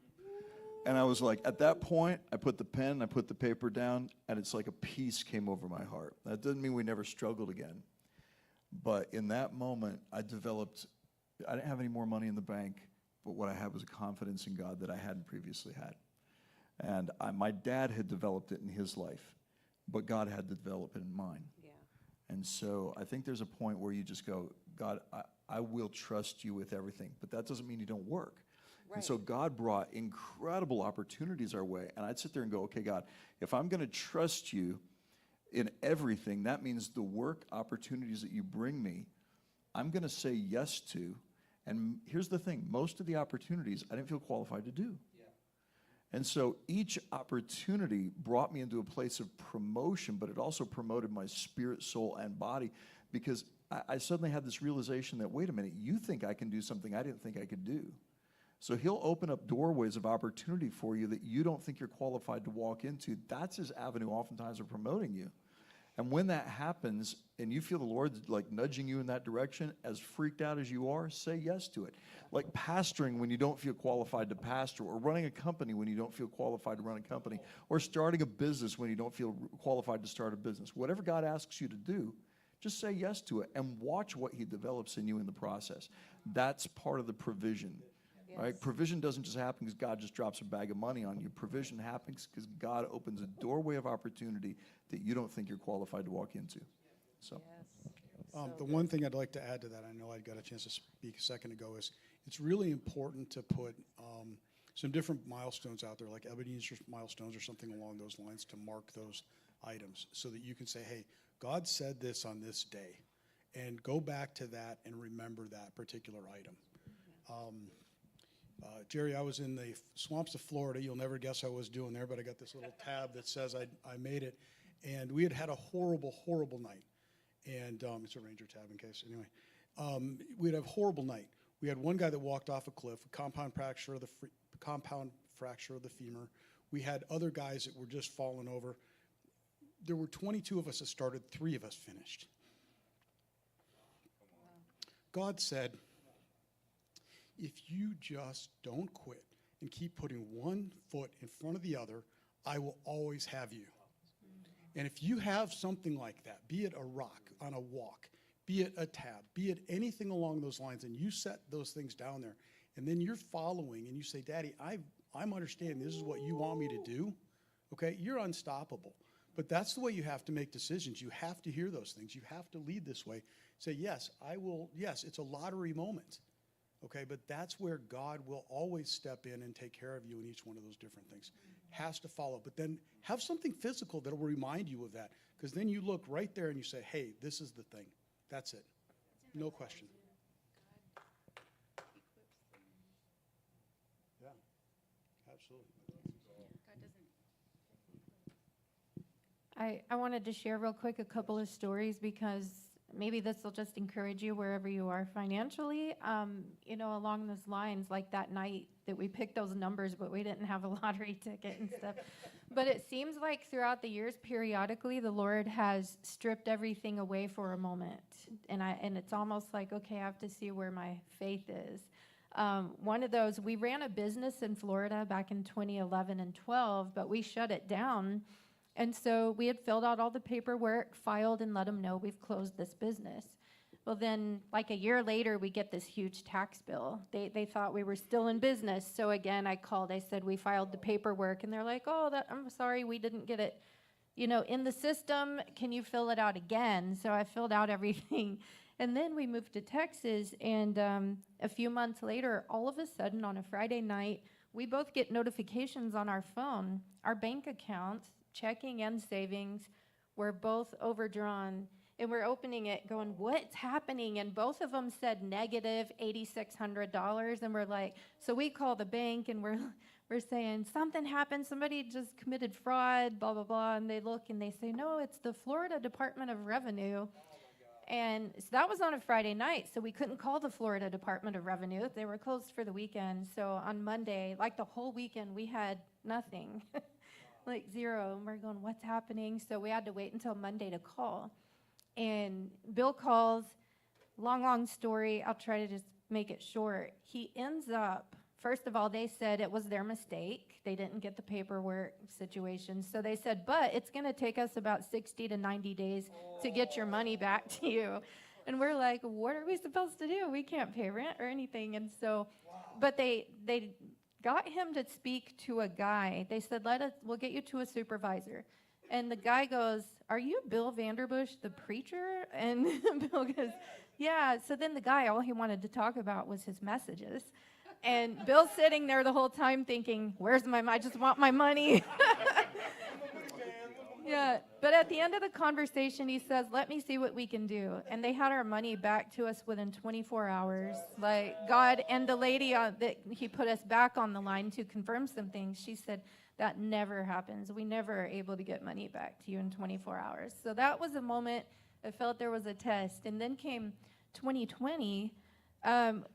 And I was like, at that point, I put the pen, I put the paper down, and it's like a peace came over my heart. That doesn't mean we never struggled again. But in that moment, I didn't have any more money in the bank, but what I had was a confidence in God that I hadn't previously had. And my dad had developed it in his life, but God had to develop it in mine. Yeah. And so I think there's a point where you just go, God, I will trust you with everything, but that doesn't mean you don't work. Right. And so God brought incredible opportunities our way, and I'd sit there and go, okay, God, if I'm going to trust you in everything, that means the work opportunities that you bring me, I'm going to say yes to. And here's the thing, most of the opportunities I didn't feel qualified to do. And so each opportunity brought me into a place of promotion, but it also promoted my spirit, soul, and body, because I suddenly had this realization that, wait a minute, you think I can do something I didn't think I could do. So he'll open up doorways of opportunity for you that you don't think you're qualified to walk into. That's his avenue oftentimes of promoting you. And when that happens and you feel the Lord like nudging you in that direction, as freaked out as you are, say yes to it. Like pastoring when you don't feel qualified to pastor, or running a company when you don't feel qualified to run a company, or starting a business when you don't feel qualified to start a business. Whatever God asks you to do, just say yes to it and watch what he develops in you in the process. That's part of the provision. Right? Provision doesn't just happen because God just drops a bag of money on you. Provision happens because God opens a doorway of opportunity that you don't think you're qualified to walk into. So, The one thing I'd like to add to that, I know I got a chance to speak a second ago, is it's really important to put some different milestones out there, like Ebenezer milestones or something along those lines, to mark those items so that you can say, hey, God said this on this day, and go back to that and remember that particular item. Jerry, I was in the swamps of Florida. You'll never guess what I was doing there, but I got this little tab that says I made it. And we had a horrible, horrible night. And it's a Ranger tab in case. Anyway, we had a horrible night. We had one guy that walked off a cliff, a compound fracture of the femur. We had other guys that were just falling over. There were 22 of us that started, 3 of us finished. God said, if you just don't quit and keep putting one foot in front of the other, I will always have you. And if you have something like that, be it a rock on a walk, be it a tab, be it anything along those lines, and you set those things down there, and then you're following and you say, Daddy, I'm understanding this is what you want me to do, okay? You're unstoppable. But that's the way you have to make decisions. You have to hear those things. You have to lead this way. Say, yes, I will. Yes, it's a lottery moment. Okay, but that's where God will always step in and take care of you in each one of those different things. Has to follow. But then have something physical that will remind you of that. Because then you look right there and you say, hey, this is the thing. That's it. No question. Yeah, absolutely. I wanted to share real quick a couple of stories because maybe this will just encourage you wherever you are financially. Along those lines, like that night that we picked those numbers, but we didn't have a lottery ticket and stuff. But it seems like throughout the years, periodically, the Lord has stripped everything away for a moment. And it's almost like, okay, I have to see where my faith is. One of those, we ran a business in Florida back in 2011 and 12, but we shut it down. And so we had filled out all the paperwork, filed, and let them know we've closed this business. Well, then, like a year later, we get this huge tax bill. They thought we were still in business. So again, I called. I said, we filed the paperwork. And they're like, I'm sorry, we didn't get it, in the system. Can you fill it out again? So I filled out everything. And then we moved to Texas. And a few months later, all of a sudden, on a Friday night, we both get notifications on our phone. Our bank accounts, checking and savings, were both overdrawn. And we're opening it going, what's happening? And both of them said negative $8,600. And we're like, so we call the bank and we're saying, something happened. Somebody just committed fraud, blah, blah, blah. And they look and they say, no, it's the Florida Department of Revenue. And so that was on a Friday night. So we couldn't call the Florida Department of Revenue. They were closed for the weekend. So on Monday, like the whole weekend, we had nothing, like zero. And we're going, what's happening? So we had to wait until Monday to call. And Bill calls, long story. I'll try to just make it short. He ends up, first of all, they said it was their mistake. They didn't get the paperwork situation. So they said, but it's going to take us about 60 to 90 days to get your money back to you. And we're like, what are we supposed to do? We can't pay rent or anything. And so, but they got him to speak to a guy. They said, we'll get you to a supervisor. And the guy goes, are you Bill Vanderbush, the preacher? And Bill goes, yeah. So then the guy, all he wanted to talk about was his messages. And Bill's sitting there the whole time thinking, where's my money? I just want my money. Yeah. But at the end of the conversation, he says, let me see what we can do. And they had our money back to us within 24 hours. Like God, and the lady that he put us back on the line to confirm some things, she said, that never happens. We never are able to get money back to you in 24 hours. So that was a moment I felt there was a test. And then came 2020.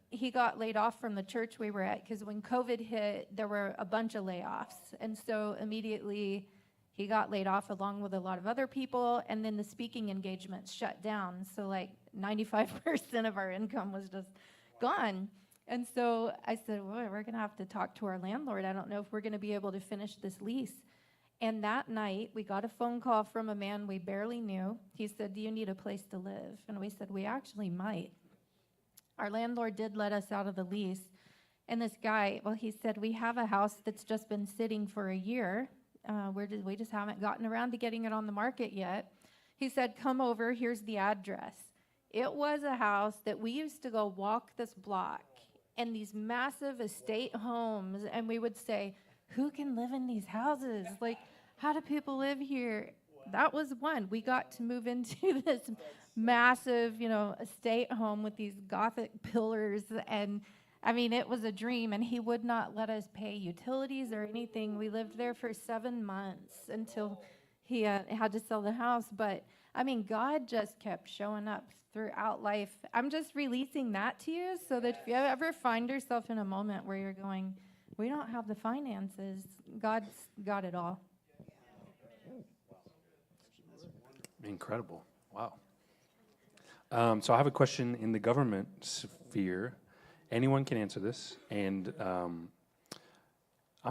He got laid off from the church we were at because when COVID hit, there were a bunch of layoffs. And so immediately he got laid off along with a lot of other people. And then the speaking engagements shut down. So like 95% of our income was just gone. And so I said, well, we're going to have to talk to our landlord. I don't know if we're going to be able to finish this lease. And that night, we got a phone call from a man we barely knew. He said, do you need a place to live? And we said, we actually might. Our landlord did let us out of the lease. And this guy, well, he said, we have a house that's just been sitting for a year. We just haven't gotten around to getting it on the market yet. He said, come over, here's the address. It was a house that we used to go walk this block and these massive estate homes, and we would say, who can live in these houses? Like, how do people live here? That was one. We got to move into this massive, estate home with these Gothic pillars, and I mean, it was a dream, and he would not let us pay utilities or anything. We lived there for 7 months until he had to sell the house, but I mean, God just kept showing up throughout life. I'm just releasing that to you so that if you ever find yourself in a moment where you're going, we don't have the finances, God's got it all. Incredible. Wow. So I have a question in the government sphere. Anyone can answer this, and I'm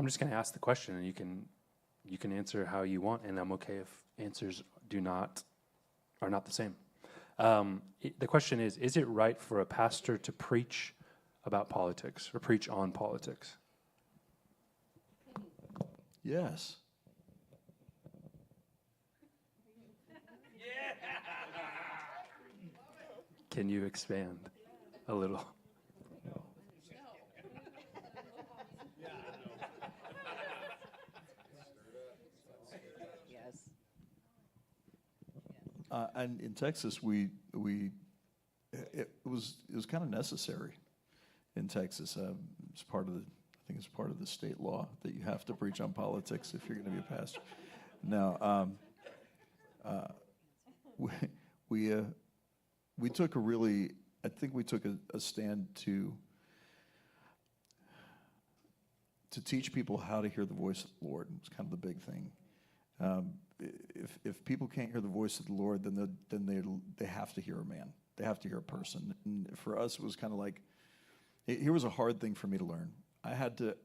just going to ask the question, and you can answer how you want, and I'm okay if answers are not the same. The question is it right for a pastor to preach about politics or preach on politics? Yes. Can you expand a little? Yes. And in Texas, it was kind of necessary in Texas. It's part of the think it's part of the state law that you have to preach on politics if you're going to be a pastor. No, we took a really, I think we took a stand to teach people how to hear the voice of the Lord. It's kind of the big thing. If people can't hear the voice of the Lord, then they have to hear a man. They have to hear a person. And for us, it was kind of like, here was a hard thing for me to learn. I had to.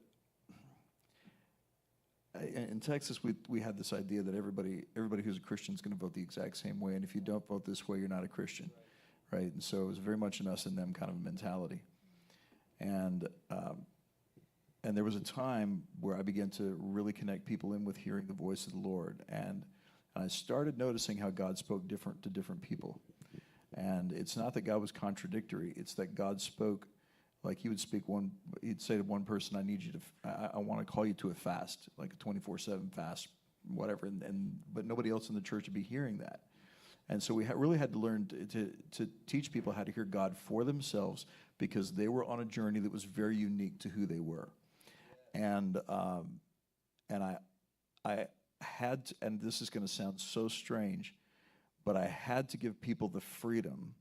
In Texas, we had this idea that everybody who's a Christian is going to vote the exact same way, and if you don't vote this way, you're not a Christian, right? And so it was very much an us and them kind of mentality. And there was a time where I began to really connect people in with hearing the voice of the Lord, and I started noticing how God spoke different to different people. And it's not that God was contradictory; it's that God spoke. Like he'd say to one person, I need you to, I want to call you to a fast, like a 24/7 fast, whatever. But nobody else in the church would be hearing that. And so we really had to learn to teach people how to hear God for themselves, because they were on a journey that was very unique to who they were. And I had to, and this is going to sound so strange, but I had to give people the freedom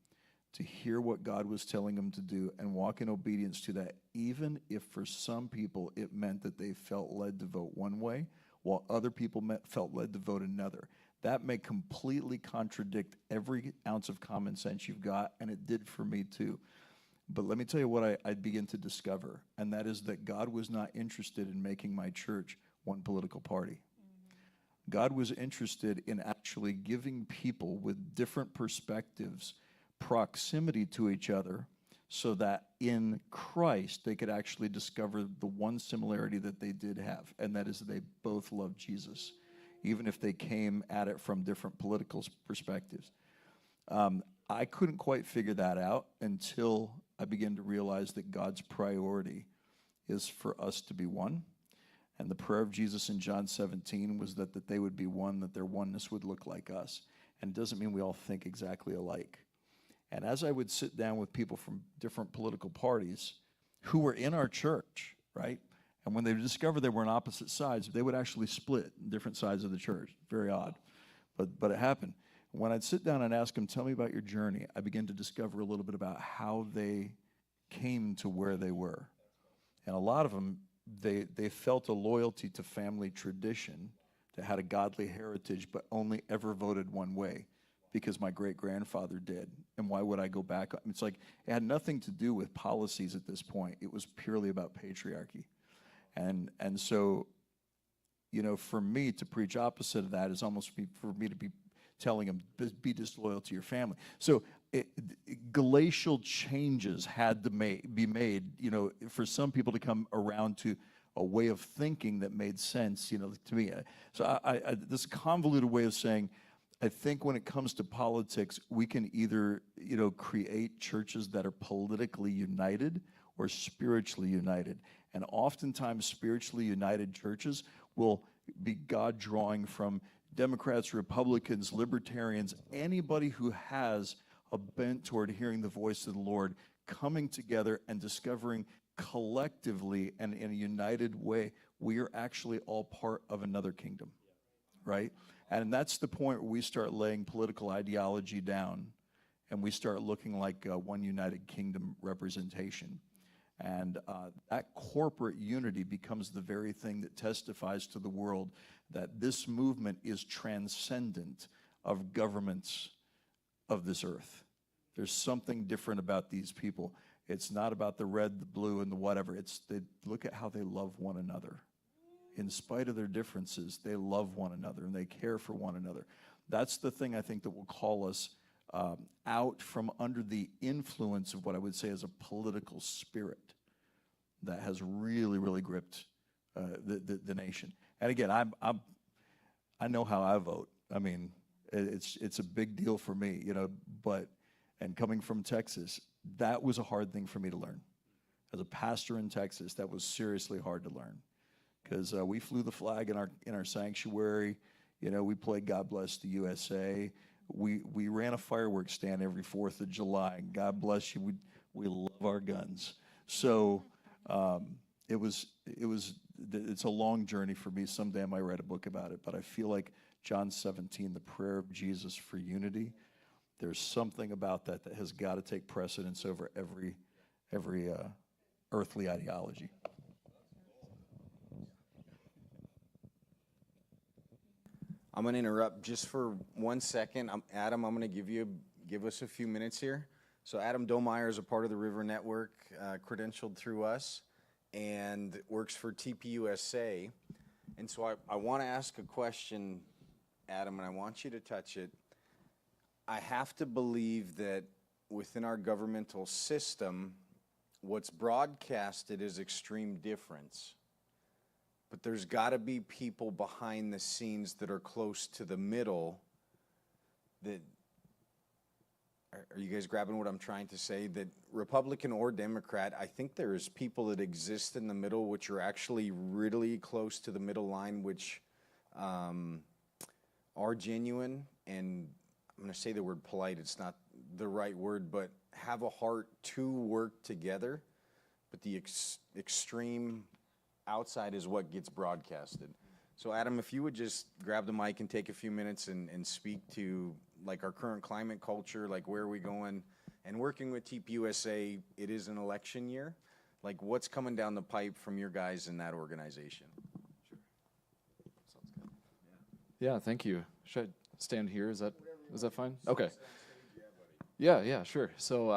to hear what God was telling them to do and walk in obedience to that, even if for some people it meant that they felt led to vote one way, while other people felt led to vote another. That may completely contradict every ounce of common sense you've got, and it did for me too. But let me tell you what I began to discover, and that is that God was not interested in making my church one political party. God was interested in actually giving people with different perspectives proximity to each other, so that in Christ they could actually discover the one similarity that they did have, and that is that they both loved Jesus, even if they came at it from different political perspectives. I couldn't quite figure that out until I began to realize that God's priority is for us to be one. And the prayer of Jesus in John 17 was that they would be one, that their oneness would look like us. And it doesn't mean we all think exactly alike. And as I would sit down with people from different political parties who were in our church, right? And when they discovered they were on opposite sides, they would actually split in different sides of the church. Very odd, but it happened. When I'd sit down and ask them, tell me about your journey, I began to discover a little bit about how they came to where they were. And a lot of them, they felt a loyalty to family tradition, that had a godly heritage, but only ever voted one way, because my great-grandfather did. And why would I go back? It's like, it had nothing to do with policies at this point. It was purely about patriarchy. And so, you know, for me to preach opposite of that is almost for me to be telling them, be disloyal to your family. So glacial changes had to be made, you know, for some people to come around to a way of thinking that made sense, you know, to me. So this convoluted way of saying, I think when it comes to politics, we can either, you know, create churches that are politically united or spiritually united. And oftentimes spiritually united churches will be God drawing from Democrats, Republicans, libertarians, anybody who has a bent toward hearing the voice of the Lord, coming together and discovering collectively and in a united way, we are actually all part of another kingdom, right? And that's the point where we start laying political ideology down and we start looking like one united kingdom representation. And that corporate unity becomes the very thing that testifies to the world that this movement is transcendent of governments of this earth. There's something different about these people. It's not about the red, the blue, and the whatever. Look at how they love one another. In spite of their differences, they love one another and they care for one another. That's the thing I think that will call us out from under the influence of what I would say is a political spirit that has really, really gripped the nation. And again, I know how I vote. I mean, it's a big deal for me, you know. And coming from Texas, that was a hard thing for me to learn. As a pastor in Texas, that was seriously hard to learn, because we flew the flag in our sanctuary. You know, we played God Bless the USA. We ran a fireworks stand every 4th of July. God bless you. We love our guns. So it's a long journey for me. Someday I might write a book about it, but I feel like John 17, the prayer of Jesus for unity, there's something about that that has got to take precedence over every earthly ideology. I'm going to interrupt just for 1 second. Adam, I'm going to give us a few minutes here. So Adam Domeyer is a part of the River Network, credentialed through us, and works for TPUSA. And so I want to ask a question, Adam, and I want you to touch it. I have to believe that within our governmental system, what's broadcasted is extreme difference. But there's got to be people behind the scenes that are close to the middle that, are you guys grabbing what I'm trying to say? That Republican or Democrat, I think there's people that exist in the middle which are actually really close to the middle line, which are genuine, and I'm going to say the word polite, it's not the right word, but have a heart to work together. But the extreme outside is what gets broadcasted. So Adam, if you would just grab the mic and take a few minutes and speak to like our current climate culture, like where are we going, and working with TPUSA, it is an election year, like what's coming down the pipe from your guys in that organization? Sure. Sounds good. Yeah, thank you. Should I stand here? Is that fine? Okay. Yeah, sure. So,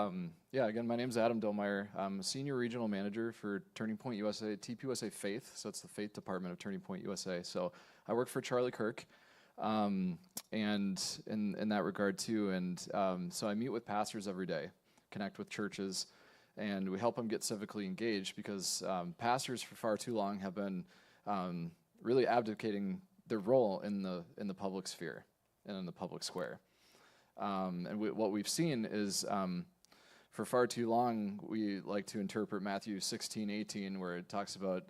again, my name's Adam Domeyer. I'm a senior regional manager for Turning Point USA, TPUSA Faith. So it's the Faith Department of Turning Point USA. So I work for Charlie Kirk, and in that regard too. And so I meet with pastors every day, connect with churches, and we help them get civically engaged because pastors for far too long have been really abdicating their role in the public sphere and in the public square. What we've seen is for far too long, we like to interpret Matthew 16:18, where it talks about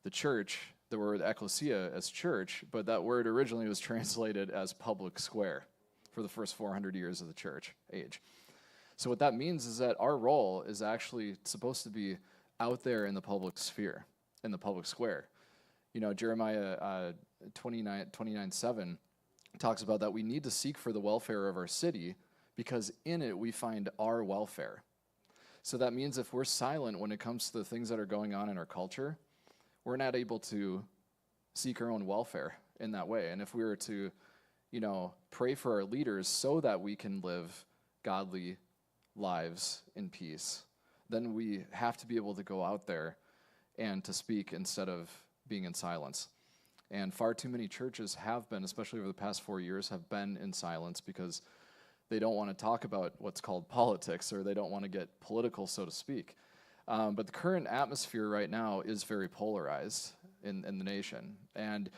the church, the word ecclesia as church, but that word originally was translated as public square for the first 400 years of the church age. So what that means is that our role is actually supposed to be out there in the public sphere, in the public square. You know, Jeremiah 29:7 talks about that we need to seek for the welfare of our city because in it we find our welfare. So that means if we're silent when it comes to the things that are going on in our culture, we're not able to seek our own welfare in that way. And if we were to, pray for our leaders so that we can live godly lives in peace, then we have to be able to go out there and to speak instead of being in silence. And far too many churches have been, especially over the past 4 years, have been in silence because they don't want to talk about what's called politics, or they don't want to get political, so to speak. But the current atmosphere right now is very polarized in the nation. And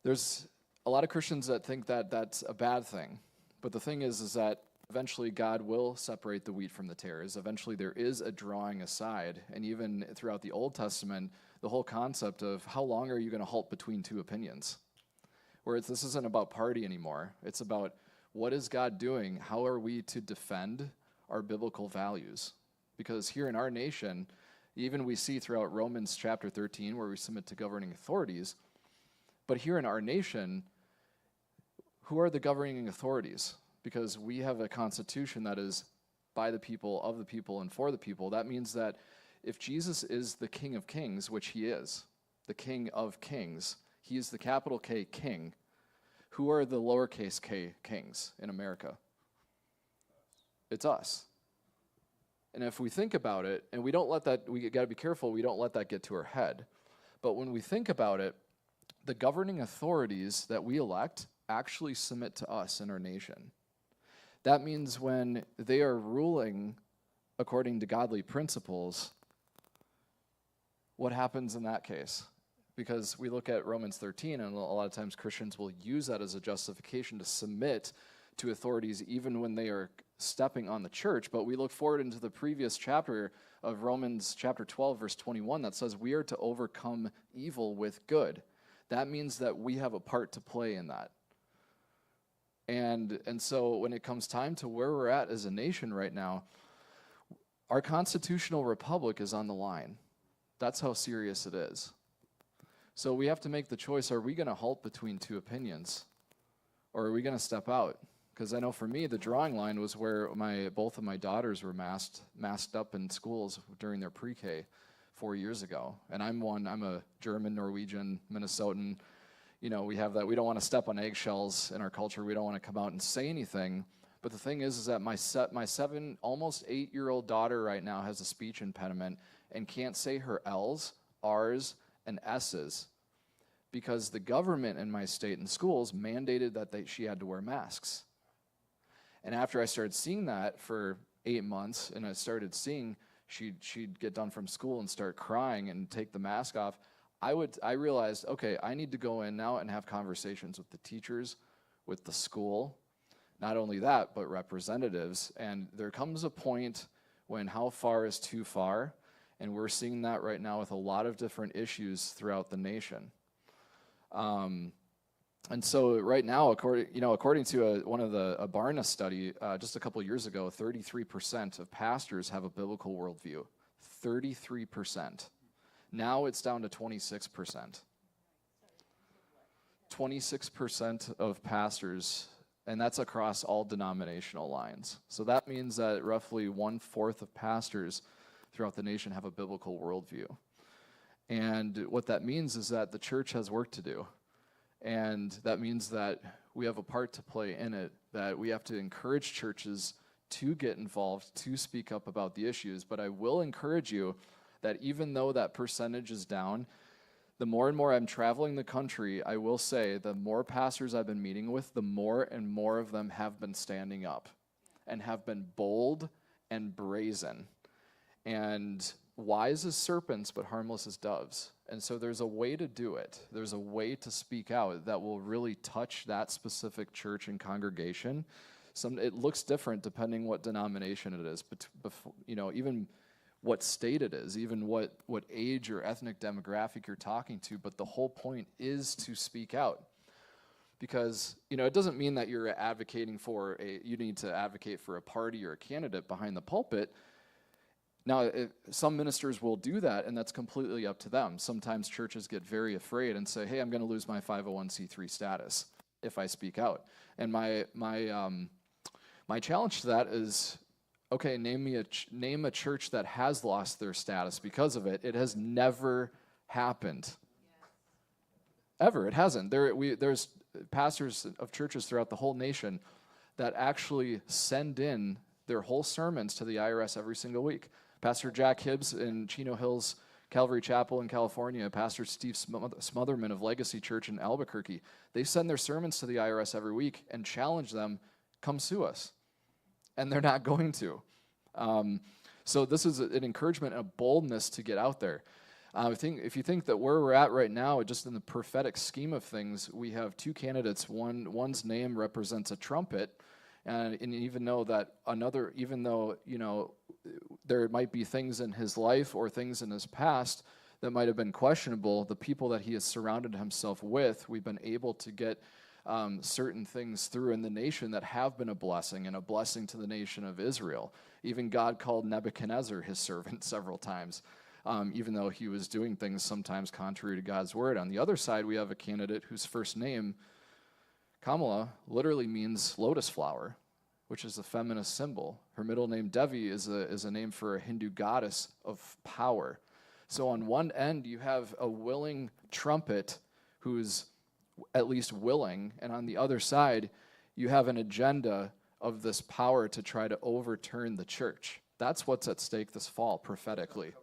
there's a lot of Christians that think that that's a bad thing. But the thing is that eventually God will separate the wheat from the tares. Eventually there is a drawing aside. And even throughout the Old Testament, the whole concept of how long are you going to halt between two opinions? Where this isn't about party anymore. It's about what is God doing? How are we to defend our biblical values? Because here in our nation, even we see throughout Romans chapter 13 where we submit to governing authorities, but here in our nation, who are the governing authorities? Because we have a constitution that is by the people, of the people, and for the people. That means that if Jesus is the King of Kings, which he is, the King of Kings, he is the capital K King, who are the lowercase k kings in America? It's us. And if we think about it, and we don't let that, we got to be careful, we don't let that get to our head. But when we think about it, the governing authorities that we elect actually submit to us in our nation. That means when they are ruling according to godly principles, what happens in that case? Because we look at Romans 13, and a lot of times Christians will use that as a justification to submit to authorities even when they are stepping on the church. But we look forward into the previous chapter of Romans chapter 12, verse 21, that says we are to overcome evil with good. That means that we have a part to play in that. And so when it comes time to where we're at as a nation right now, our constitutional republic is on the line. That's how serious it is. So we have to make the choice, are we going to halt between two opinions? Or are we going to step out? Because I know for me, the drawing line was where both of my daughters were masked up in schools during their pre-K 4 years ago. And I'm a German, Norwegian, Minnesotan. You know, we have that. We don't want to step on eggshells in our culture. We don't want to come out and say anything. But the thing is that my 7, almost 8-year-old daughter right now has a speech impediment and can't say her L's, R's, and S's because the government in my state and schools mandated that she had to wear masks. And after I started seeing that for 8 months, and I started seeing she'd get done from school and start crying and take the mask off, I realized, okay, I need to go in now and have conversations with the teachers, with the school. Not only that, but representatives. And there comes a point when how far is too far, and we're seeing that right now with a lot of different issues throughout the nation. And so right now, according to a Barna study just a couple years ago, 33% of pastors have a biblical worldview. 33%. Now it's down to 26%. 26% of pastors, and that's across all denominational lines. So that means that roughly 1/4 of pastors throughout the nation have a biblical worldview. And what that means is that the church has work to do. And that means that we have a part to play in it, that we have to encourage churches to get involved, to speak up about the issues. But I will encourage you that even though that percentage is down, the more and more I'm traveling the country, I will say the more pastors I've been meeting with, the more and more of them have been standing up and have been bold and brazen and wise as serpents but harmless as doves. And so there's a way to do it. There's a way to speak out that will really touch that specific church and congregation. It looks different depending what denomination it is, but even what state it is, even what age or ethnic demographic you're talking to, but the whole point is to speak out. Because, it doesn't mean that you're advocating you need to advocate for a party or a candidate behind the pulpit. Now, some ministers will do that, and that's completely up to them. Sometimes churches get very afraid and say, hey, I'm going to lose my 501c3 status if I speak out. And my challenge to that is, okay, name a church that has lost their status because of it. It has never happened. Ever. It hasn't. There's pastors of churches throughout the whole nation that actually send in their whole sermons to the IRS every single week. Pastor Jack Hibbs in Chino Hills Calvary Chapel in California, Pastor Steve Smotherman of Legacy Church in Albuquerque, they send their sermons to the IRS every week and challenge them, come sue us. And they're not going to. So this is an encouragement and a boldness to get out there. If you think that where we're at right now, just in the prophetic scheme of things, we have two candidates. One's name represents a trumpet, and even though there might be things in his life or things in his past that might have been questionable, the people that he has surrounded himself with, we've been able to get certain things through in the nation that have been a blessing, and a blessing to the nation of Israel. Even God called Nebuchadnezzar his servant several times, even though he was doing things sometimes contrary to God's word. On the other side, we have a candidate whose first name, Kamala, literally means lotus flower, which is a feminist symbol. Her middle name, Devi, is a name for a Hindu goddess of power. So on one end, you have a willing trumpet who's at least willing, and on the other side, you have an agenda of this power to try to overturn the church. That's what's at stake this fall, prophetically.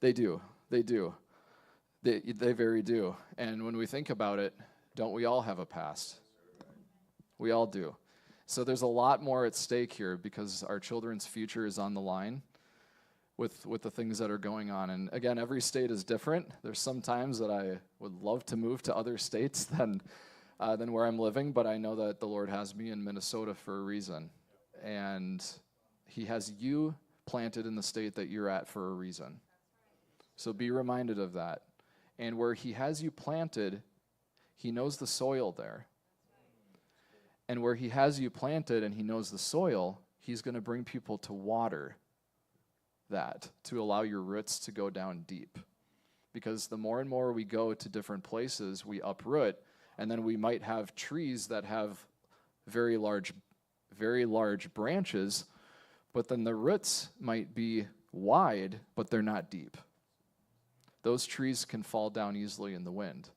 They do. They very do. And when we think about it, don't we all have a past? We all do. So there's a lot more at stake here because our children's future is on the line with the things that are going on. And again, every state is different. There's some times that I would love to move to other states than where I'm living, but I know that the Lord has me in Minnesota for a reason. And he has you planted in the state that you're at for a reason. So be reminded of that. And where he has you planted, he knows the soil there. And where he has you planted and he knows the soil, he's going to bring people to water that, to allow your roots to go down deep. Because the more and more we go to different places, we uproot, and then we might have trees that have very large branches, but then the roots might be wide, but they're not deep. Those trees can fall down easily in the wind.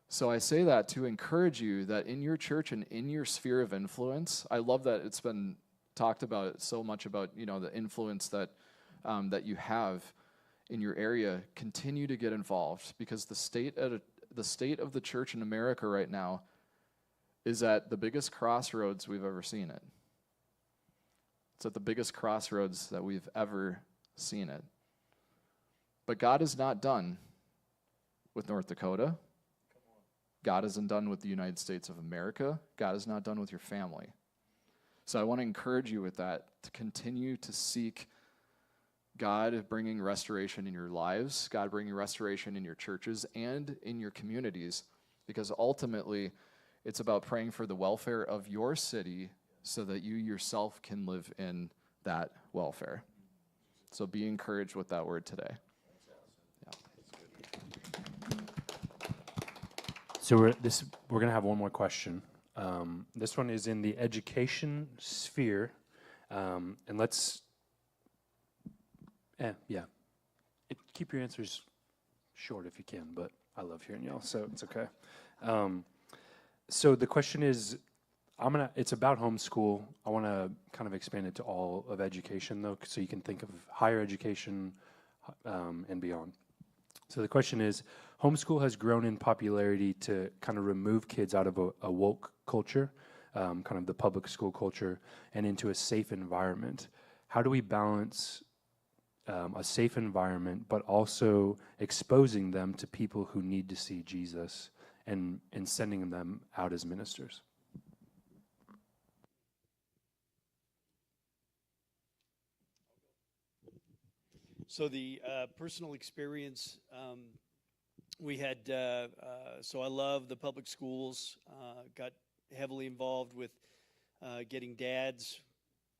So I say that to encourage you that in your church and in your sphere of influence, I love that it's been talked about so much about, you know, the influence that that you have in your area. Continue to get involved, because the state of the church in America right now is at the biggest crossroads we've ever seen it. It's at the biggest crossroads that we've ever seen it. But God is not done with North Dakota. God isn't done with the United States of America. God is not done with your family. So I want to encourage you with that, to continue to seek God bringing restoration in your lives, God bringing restoration in your churches and in your communities, because ultimately it's about praying for the welfare of your city so that you yourself can live in that welfare. So be encouraged with that word today. So we're going to have one more question. This one is in the education sphere, and let's, keep your answers short if you can, but I love hearing y'all, so it's okay. So the question is, it's about homeschool. I want to kind of expand it to all of education, though, so you can think of higher education and beyond. So the question is, homeschool has grown in popularity to kind of remove kids out of a woke culture, kind of the public school culture, and into a safe environment. How do we balance a safe environment, but also exposing them to people who need to see Jesus and sending them out as ministers? So the personal experience, we had, so I love the public schools, got heavily involved with getting dads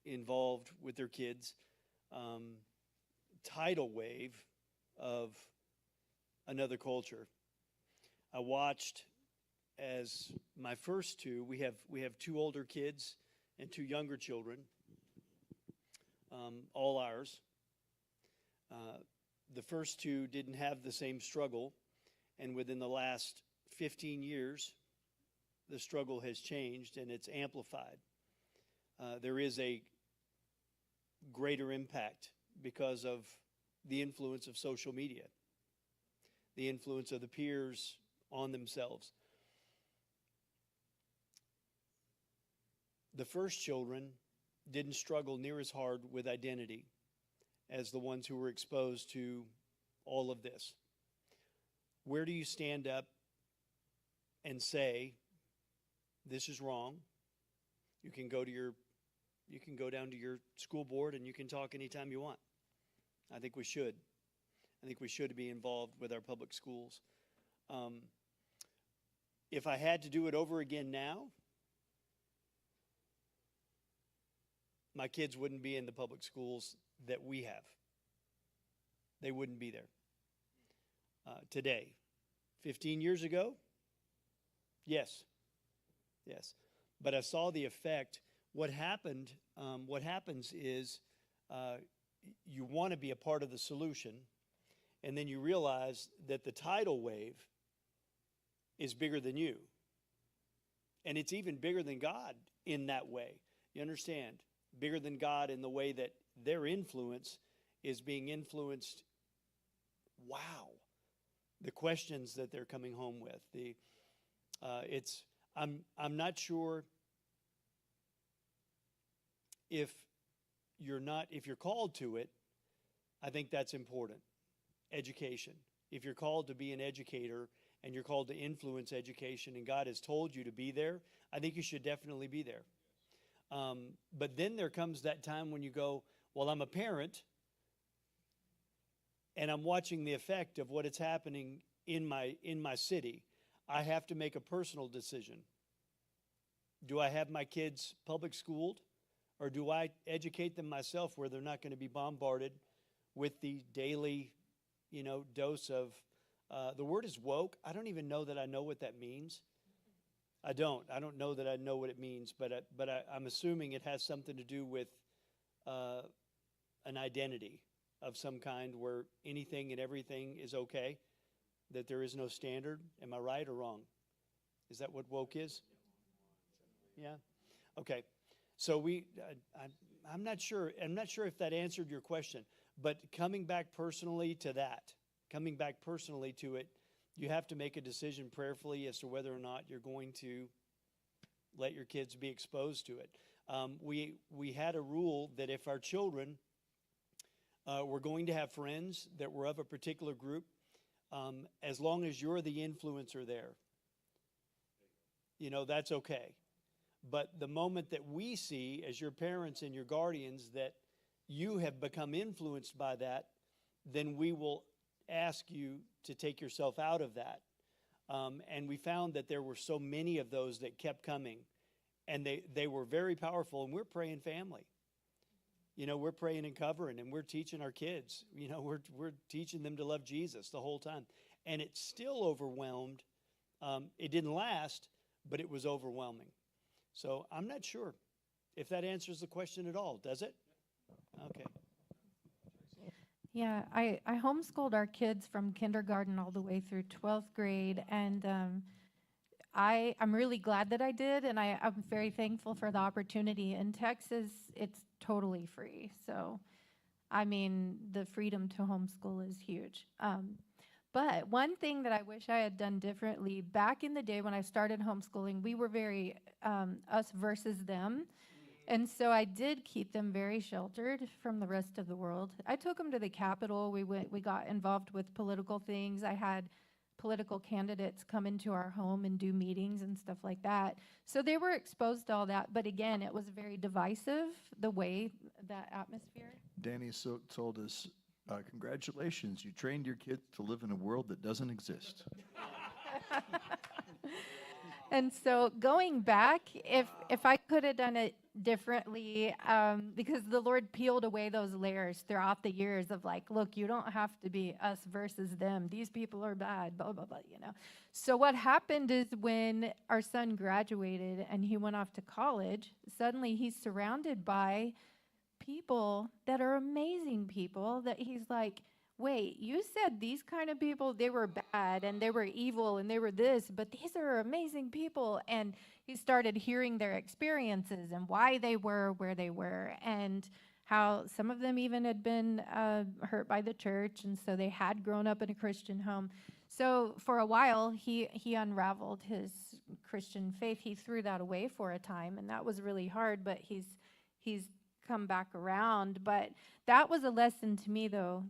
involved with their kids. Tidal wave of another culture. I watched as my first two, we have two older kids and two younger children, all ours. The first two didn't have the same struggle, and within the last 15 years, the struggle has changed and it's amplified. There is a greater impact because of the influence of social media, the influence of the peers on themselves. The first children didn't struggle near as hard with identity as the ones who were exposed to all of this. Where do you stand up and say, this is wrong? You can go down to your school board and you can talk anytime you want. I think we should. I think we should be involved with our public schools. If I had to do it over again now, my kids wouldn't be in the public schools that we have. They wouldn't be there today. 15 years ago, yes. But I saw the effect. What happens is you want to be a part of the solution, and then you realize that the tidal wave is bigger than you. And it's even bigger than God in that way. You understand? Bigger than God in the way that their influence is being influenced. Wow. The questions that they're coming home with. I'm not sure if you're called to it. I think that's important. Education. If you're called to be an educator and you're called to influence education and God has told you to be there, I think you should definitely be there. But then there comes that time when you go, well, I'm a parent and I'm watching the effect of what is happening in my city. I have to make a personal decision. Do I have my kids public schooled, or do I educate them myself where they're not going to be bombarded with the daily, dose of, the word is woke. I don't even know that I know what that means. I don't know that I know what it means, but I'm assuming it has something to do with an identity of some kind where anything and everything is okay, that there is no standard. Am I right or wrong? Is that what woke is? Yeah. Okay. So I'm not sure. I'm not sure if that answered your question. But coming back personally to it, you have to make a decision prayerfully as to whether or not you're going to let your kids be exposed to it. We had a rule that if our children were going to have friends that were of a particular group, as long as you're the influencer there, that's okay. But the moment that we see as your parents and your guardians that you have become influenced by that, then we will ask you to take yourself out of that. And we found that there were so many of those that kept coming, and they were very powerful, and we're praying family. We're praying and covering, and we're teaching our kids. We're teaching them to love Jesus the whole time. And it still overwhelmed. It didn't last, but it was overwhelming. So I'm not sure if that answers the question at all. Does it? Okay. Yeah, I homeschooled our kids from kindergarten all the way through 12th grade, and I'm really glad that I did, and I'm very thankful for the opportunity. In Texas, it's totally free, so I mean, the freedom to homeschool is huge. But one thing that I wish I had done differently, back in the day when I started homeschooling, we were very us versus them. And so I did keep them very sheltered from the rest of the world. I took them to the Capitol. We got involved with political things. I had political candidates come into our home and do meetings and stuff like that. So they were exposed to all that. But again, it was very divisive, the way, that atmosphere. Danny told us, congratulations, you trained your kids to live in a world that doesn't exist. And so going back, if I could have done it differently, because the Lord peeled away those layers throughout the years of like, look, you don't have to be us versus them. These people are bad, blah, blah, blah, So what happened is when our son graduated and he went off to college, suddenly he's surrounded by people that are amazing people that he's like, wait, you said these kind of people, they were bad and they were evil and they were this, but these are amazing people. And he started hearing their experiences and why they were where they were, and how some of them even had been hurt by the church, and so they had grown up in a Christian home. So for a while, he unraveled his Christian faith. He threw that away for a time, and that was really hard, but he's come back around. But that was a lesson to me, though.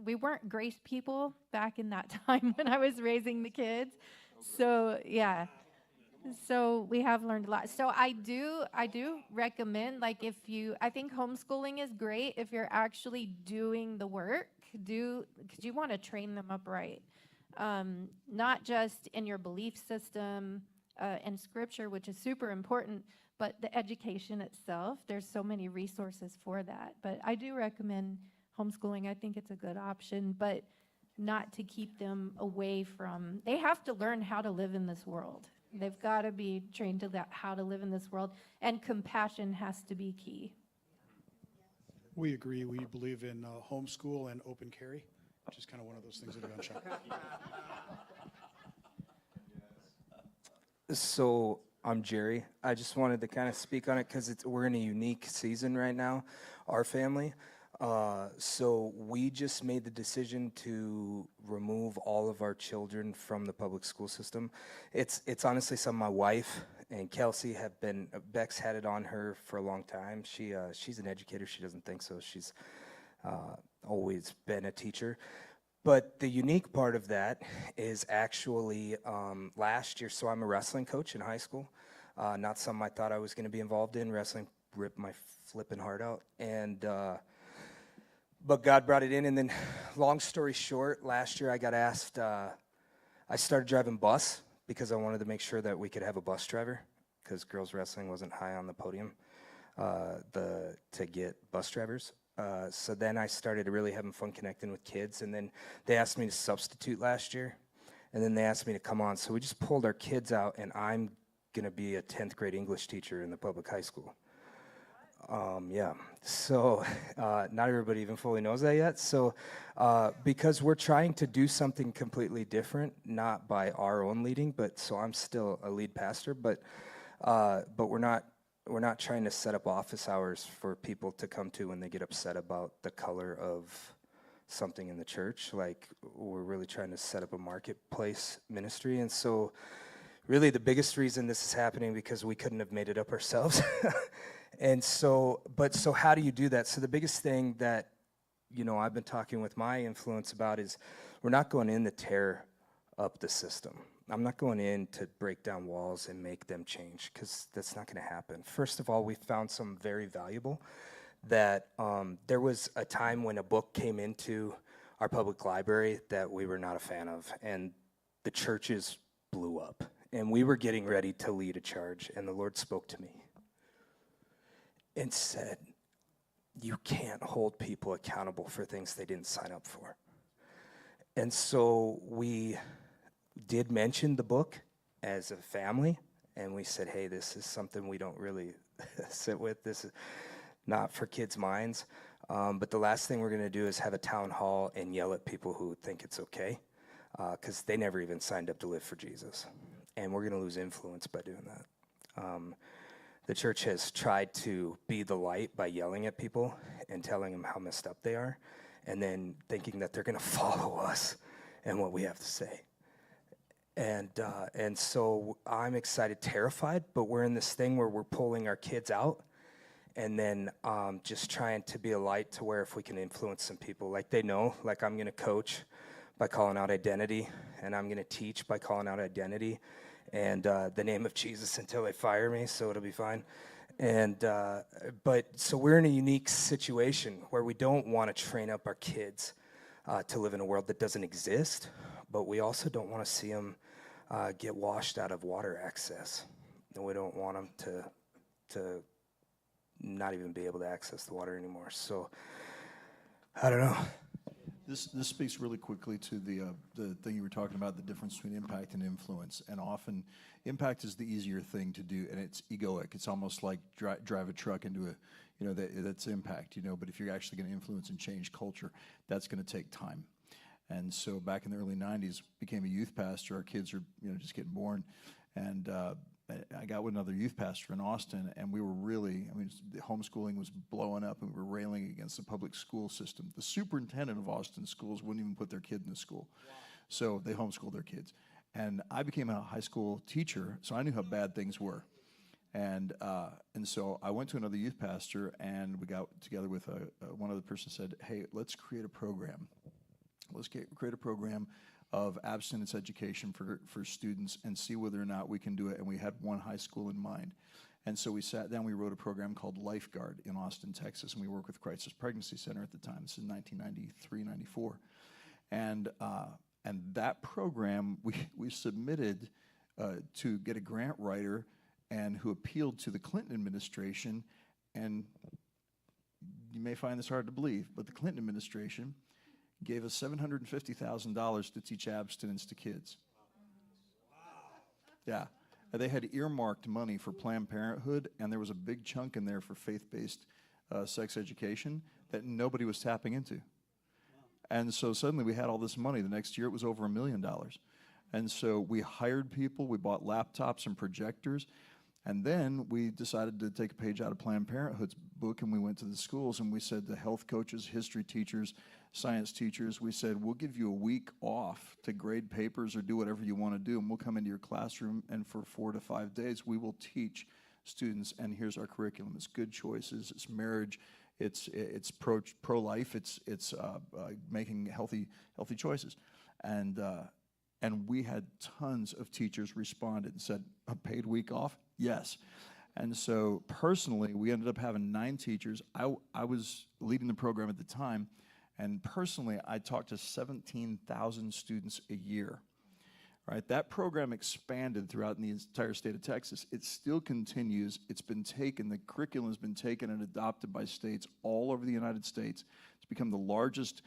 We weren't grace people back in that time when I was raising the kids. So yeah, so we have learned a lot. So I do recommend, like, I think homeschooling is great if you're actually doing the work, because you want to train them up right, not just in your belief system and scripture, which is super important, but the education itself. There's so many resources for that. But I do recommend homeschooling. I think it's a good option, but not to keep them away from, they have to learn how to live in this world. They've got to be trained to how to live in this world, and compassion has to be key. We agree. We believe in homeschool and open carry, which is kind of one of those things at a gun shop. So I'm Jerry. I just wanted to kind of speak on it because we're in a unique season right now, our family. So we just made the decision to remove all of our children from the public school system. It's honestly something my wife and Kelsey have been, Beck's had it on her for a long time. She's an educator. She doesn't think so. She's always been a teacher. But the unique part of that is actually last year, so I'm a wrestling coach in high school. Not something I thought I was going to be involved in. Wrestling ripped my flipping heart out. But God brought it in. And then, long story short, last year I got asked, I started driving bus because I wanted to make sure that we could have a bus driver, because girls wrestling wasn't high on the podium to get bus drivers. So then I started really having fun connecting with kids, and then they asked me to substitute last year, and then they asked me to come on. So we just pulled our kids out, and I'm gonna be a 10th grade English teacher in the public high school. Yeah, so not everybody even fully knows that yet. So because we're trying to do something completely different, not by our own leading, but so I'm still a lead pastor, but we're not trying to set up office hours for people to come to when they get upset about the color of something in the church. Like, we're really trying to set up a marketplace ministry. And so really the biggest reason this is happening because we couldn't have made it up ourselves. And so how do you do that? So the biggest thing that, I've been talking with my influence about is we're not going in to tear up the system. I'm not going in to break down walls and make them change, because that's not going to happen. First of all, we found some very valuable that there was a time when a book came into our public library that we were not a fan of, and the churches blew up. And we were getting ready to lead a charge, and the Lord spoke to me and said, you can't hold people accountable for things they didn't sign up for. And so we did mention the book as a family, and we said, hey, this is something we don't really sit with. This is not for kids' minds. But the last thing we're going to do is have a town hall and yell at people who think it's okay, because they never even signed up to live for Jesus. And we're going to lose influence by doing that. The church has tried to be the light by yelling at people and telling them how messed up they are, and then thinking that they're going to follow us and what we have to say. And so I'm excited, terrified, but we're in this thing where we're pulling our kids out and then just trying to be a light to where if we can influence some people, like they know, like I'm going to coach by calling out identity, and I'm going to teach by calling out identity, and the name of Jesus until they fire me, so it'll be fine. And but so we're in a unique situation where we don't want to train up our kids to live in a world that doesn't exist, but we also don't want to see them get washed out of water access. And we don't want them to not even be able to access the water anymore. So I don't know. This speaks really quickly to the thing you were talking about, the difference between impact and influence. And often, impact is the easier thing to do, and it's egoic. It's almost like drive a truck into a, that's impact, But if you're actually going to influence and change culture, that's going to take time. And so back in the early 90s, became a youth pastor. Our kids are, just getting born. And I got with another youth pastor in Austin, and we were really, the homeschooling was blowing up, and we were railing against the public school system. The superintendent of Austin schools wouldn't even put their kid in the school. Wow. So they homeschooled their kids. And I became a high school teacher, so I knew how bad things were. And so I went to another youth pastor, and we got together with one other person, said, hey, let's create a program. Let's create a program of abstinence education for students and see whether or not we can do it. And we had one high school in mind. And so we sat down, we wrote a program called Lifeguard in Austin, Texas, and we worked with Crisis Pregnancy Center at the time. This is 1993, 94. And that program, we submitted to get a grant writer and who appealed to the Clinton administration. And you may find this hard to believe, but the Clinton administration gave us $750,000 to teach abstinence to kids. Yeah. They had earmarked money for Planned Parenthood, and there was a big chunk in there for faith-based sex education that nobody was tapping into. And so suddenly we had all this money. The next year it was over $1 million. And so we hired people, we bought laptops and projectors, and then we decided to take a page out of Planned Parenthood's book, and we went to the schools, and we said to health coaches, history teachers, science teachers, we said, we'll give you a week off to grade papers or do whatever you want to do, and we'll come into your classroom, and for 4 to 5 days, we will teach students, and here's our curriculum. It's good choices, it's marriage, it's pro-life, it's making healthy choices. And we had tons of teachers responded and said, a paid week off? Yes. And so personally, we ended up having 9 teachers. I was leading the program at the time, and personally, I talked to 17,000 students a year right? That program expanded throughout the entire state of Texas. It still continues. It's been taken, the curriculum has been taken and adopted by states all over the United States. It's become the largest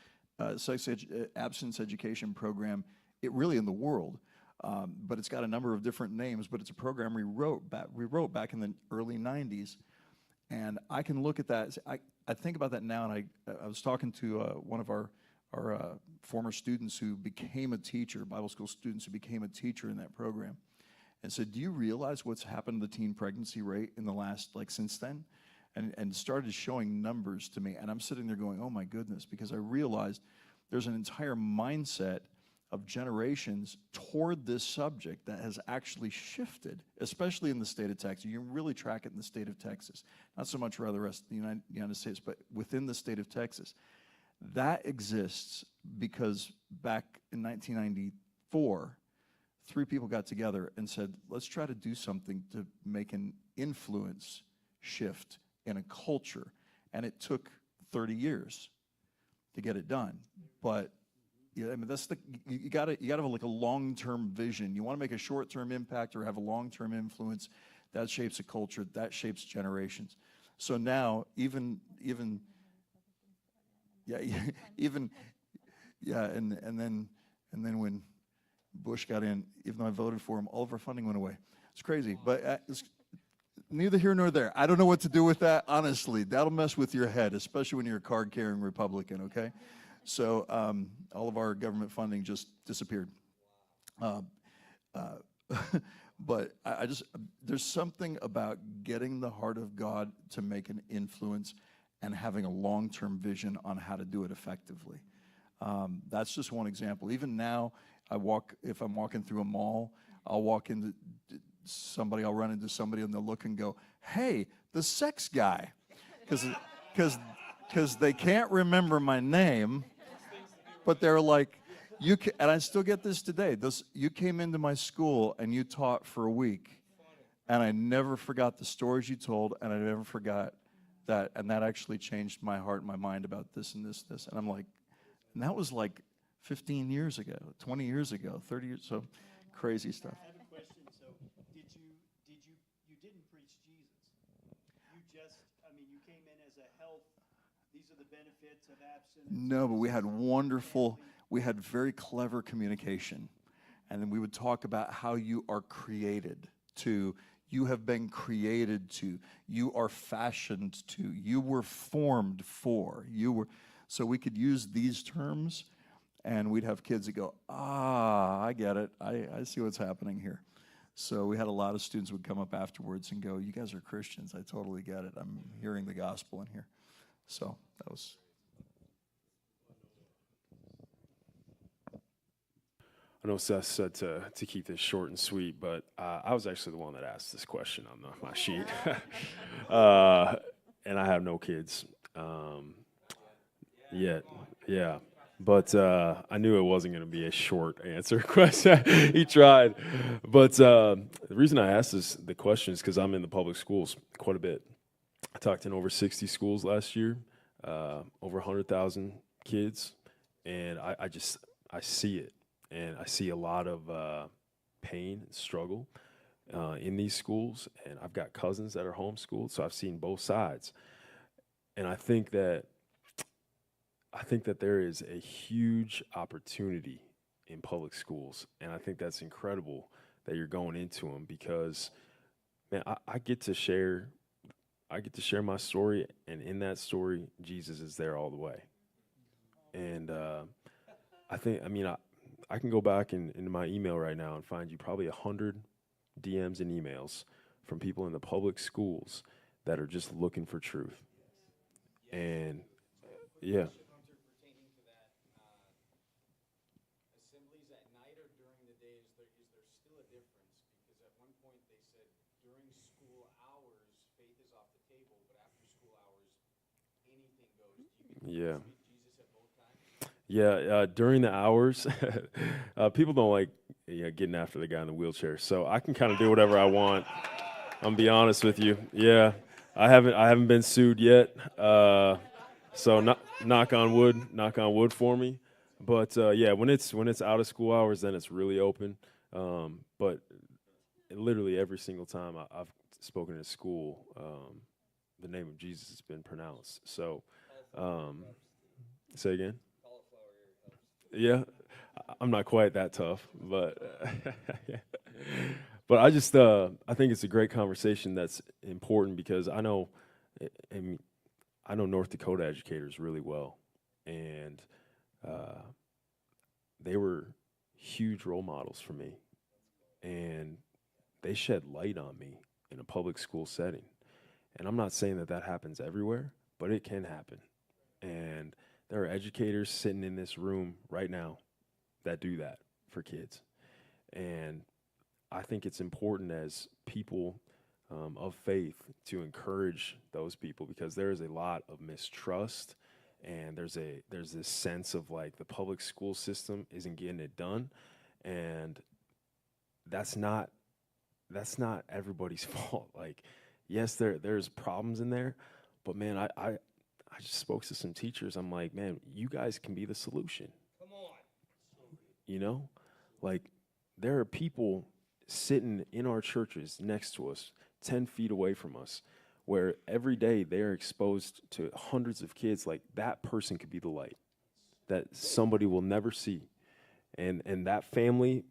abstinence education program, really in the world. But it's got a number of different names, but it's a program we wrote back in the early 90s. And I can look at that. I think about that now, and I was talking to one of our former students who became a teacher, Bible school students who became a teacher in that program, and said, do you realize what's happened to the teen pregnancy rate in the last, since then? And started showing numbers to me. And I'm sitting there going, oh my goodness, because I realized there's an entire mindset of generations toward this subject that has actually shifted, especially in the state of Texas. You can really track it in the state of Texas. Not so much around the rest of the United States, but within the state of Texas. That exists because back in 1994, 3 people got together and said, let's try to do something to make an influence shift in a culture. And it took 30 years to get it done. But yeah, I mean, you gotta have a long-term vision. You want to make a short-term impact or have a long-term influence. That shapes a culture. That shapes generations. So now, and then when Bush got in, even though I voted for him, all of our funding went away. It's crazy, but it's neither here nor there. I don't know what to do with that, honestly. That'll mess with your head, especially when you're a card-carrying Republican, okay? So all of our government funding just disappeared. But there's something about getting the heart of God to make an influence and having a long-term vision on how to do it effectively. That's just one example. Even now, if I'm walking through a mall, I'll run into somebody and they'll look and go, hey, the sex guy. Because they can't remember my name, but they're like, and I still get this today. You came into my school and you taught for a week, and I never forgot the stories you told, and I never forgot that, and that actually changed my heart and my mind about this and this. And I'm like, and that was 15 years ago, 20 years ago, 30 years, so crazy stuff. I have a question. So you didn't preach Jesus. You came in as a health, these are the benefits of abstinence. No, but we had very clever communication. And then we would talk about how you are created to, you have been created to, you are fashioned to, you were formed for, so we could use these terms, and we'd have kids that go, I get it, I see what's happening here. So we had a lot of students who would come up afterwards and go, you guys are Christians, I totally get it, I'm hearing the gospel in here. So that was... I know Seth said to keep this short and sweet, but I was actually the one that asked this question on my sheet. And I have no kids yet. Yeah. But I knew it wasn't going to be a short answer question. He tried. But the reason I asked the question is because I'm in the public schools quite a bit. I talked in over 60 schools last year, over 100,000 kids, and I see it. And I see a lot of pain and struggle in these schools. And I've got cousins that are homeschooled, so I've seen both sides. And I think that there is a huge opportunity in public schools. And I think that's incredible that you're going into them because, man, I get to share my story. And in that story, Jesus is there all the way. And I can go back into my email right now and find you probably 100 DMs and emails from people in the public schools that are just looking for truth. And yeah. Assemblies at night or during the day, is there still a difference? Because at one point they said during school hours, faith is off the table, but after school hours, anything goes. Yeah. Yeah, during the hours, people don't like getting after the guy in the wheelchair. So I can kind of do whatever I want. I'm be honest with you. Yeah, I haven't been sued yet. So knock on wood for me. But yeah, when it's out of school hours, then it's really open. But literally every single time I've spoken in school, the name of Jesus has been pronounced. So, say again? Yeah, I'm not quite that tough, but but I just I think it's a great conversation that's important because I know North Dakota educators really well, and they were huge role models for me, and they shed light on me in a public school setting. And I'm not saying that that happens everywhere, but it can happen. And there are educators sitting in this room right now that do that for kids. And I think it's important as people of faith to encourage those people because there is a lot of mistrust and there's this sense of like the public school system isn't getting it done. And that's not everybody's fault. Like, yes, there's problems in there, but man, I just spoke to some teachers. I'm like, man, you guys can be the solution. Come on. You know, like there are people sitting in our churches next to us, 10 feet away from us, where every day they're exposed to hundreds of kids. Like that person could be the light that somebody will never see. And that family,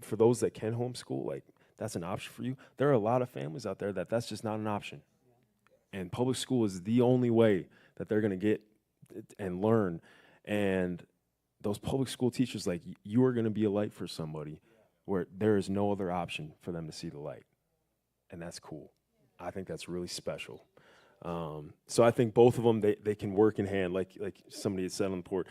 for those that can homeschool, like that's an option for you. There are a lot of families out there that's just not an option. And public school is the only way that they're going to get and learn. And those public school teachers, like you are going to be a light for somebody where there is no other option for them to see the light. And that's cool. I think that's really special. So I think both of them, they can work in hand, like somebody had said on the port.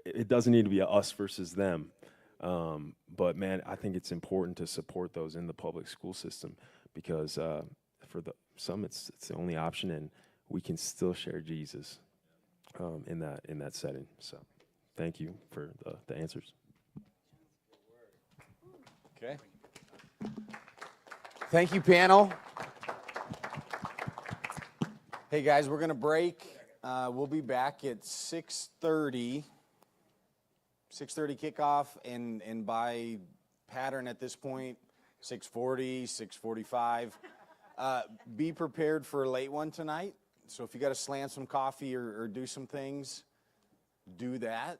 It doesn't need to be a us versus them. But man, I think it's important to support those in the public school system because for some it's the only option, and we can still share Jesus in that setting. So, thank you for the answers. Okay. Thank you, panel. Hey guys, we're gonna break. We'll be back at 6:30. 6:30 kickoff, and by pattern at this point, 6:40, 6:45. Be prepared for a late one tonight. So if you got to slam some coffee or do some things, do that.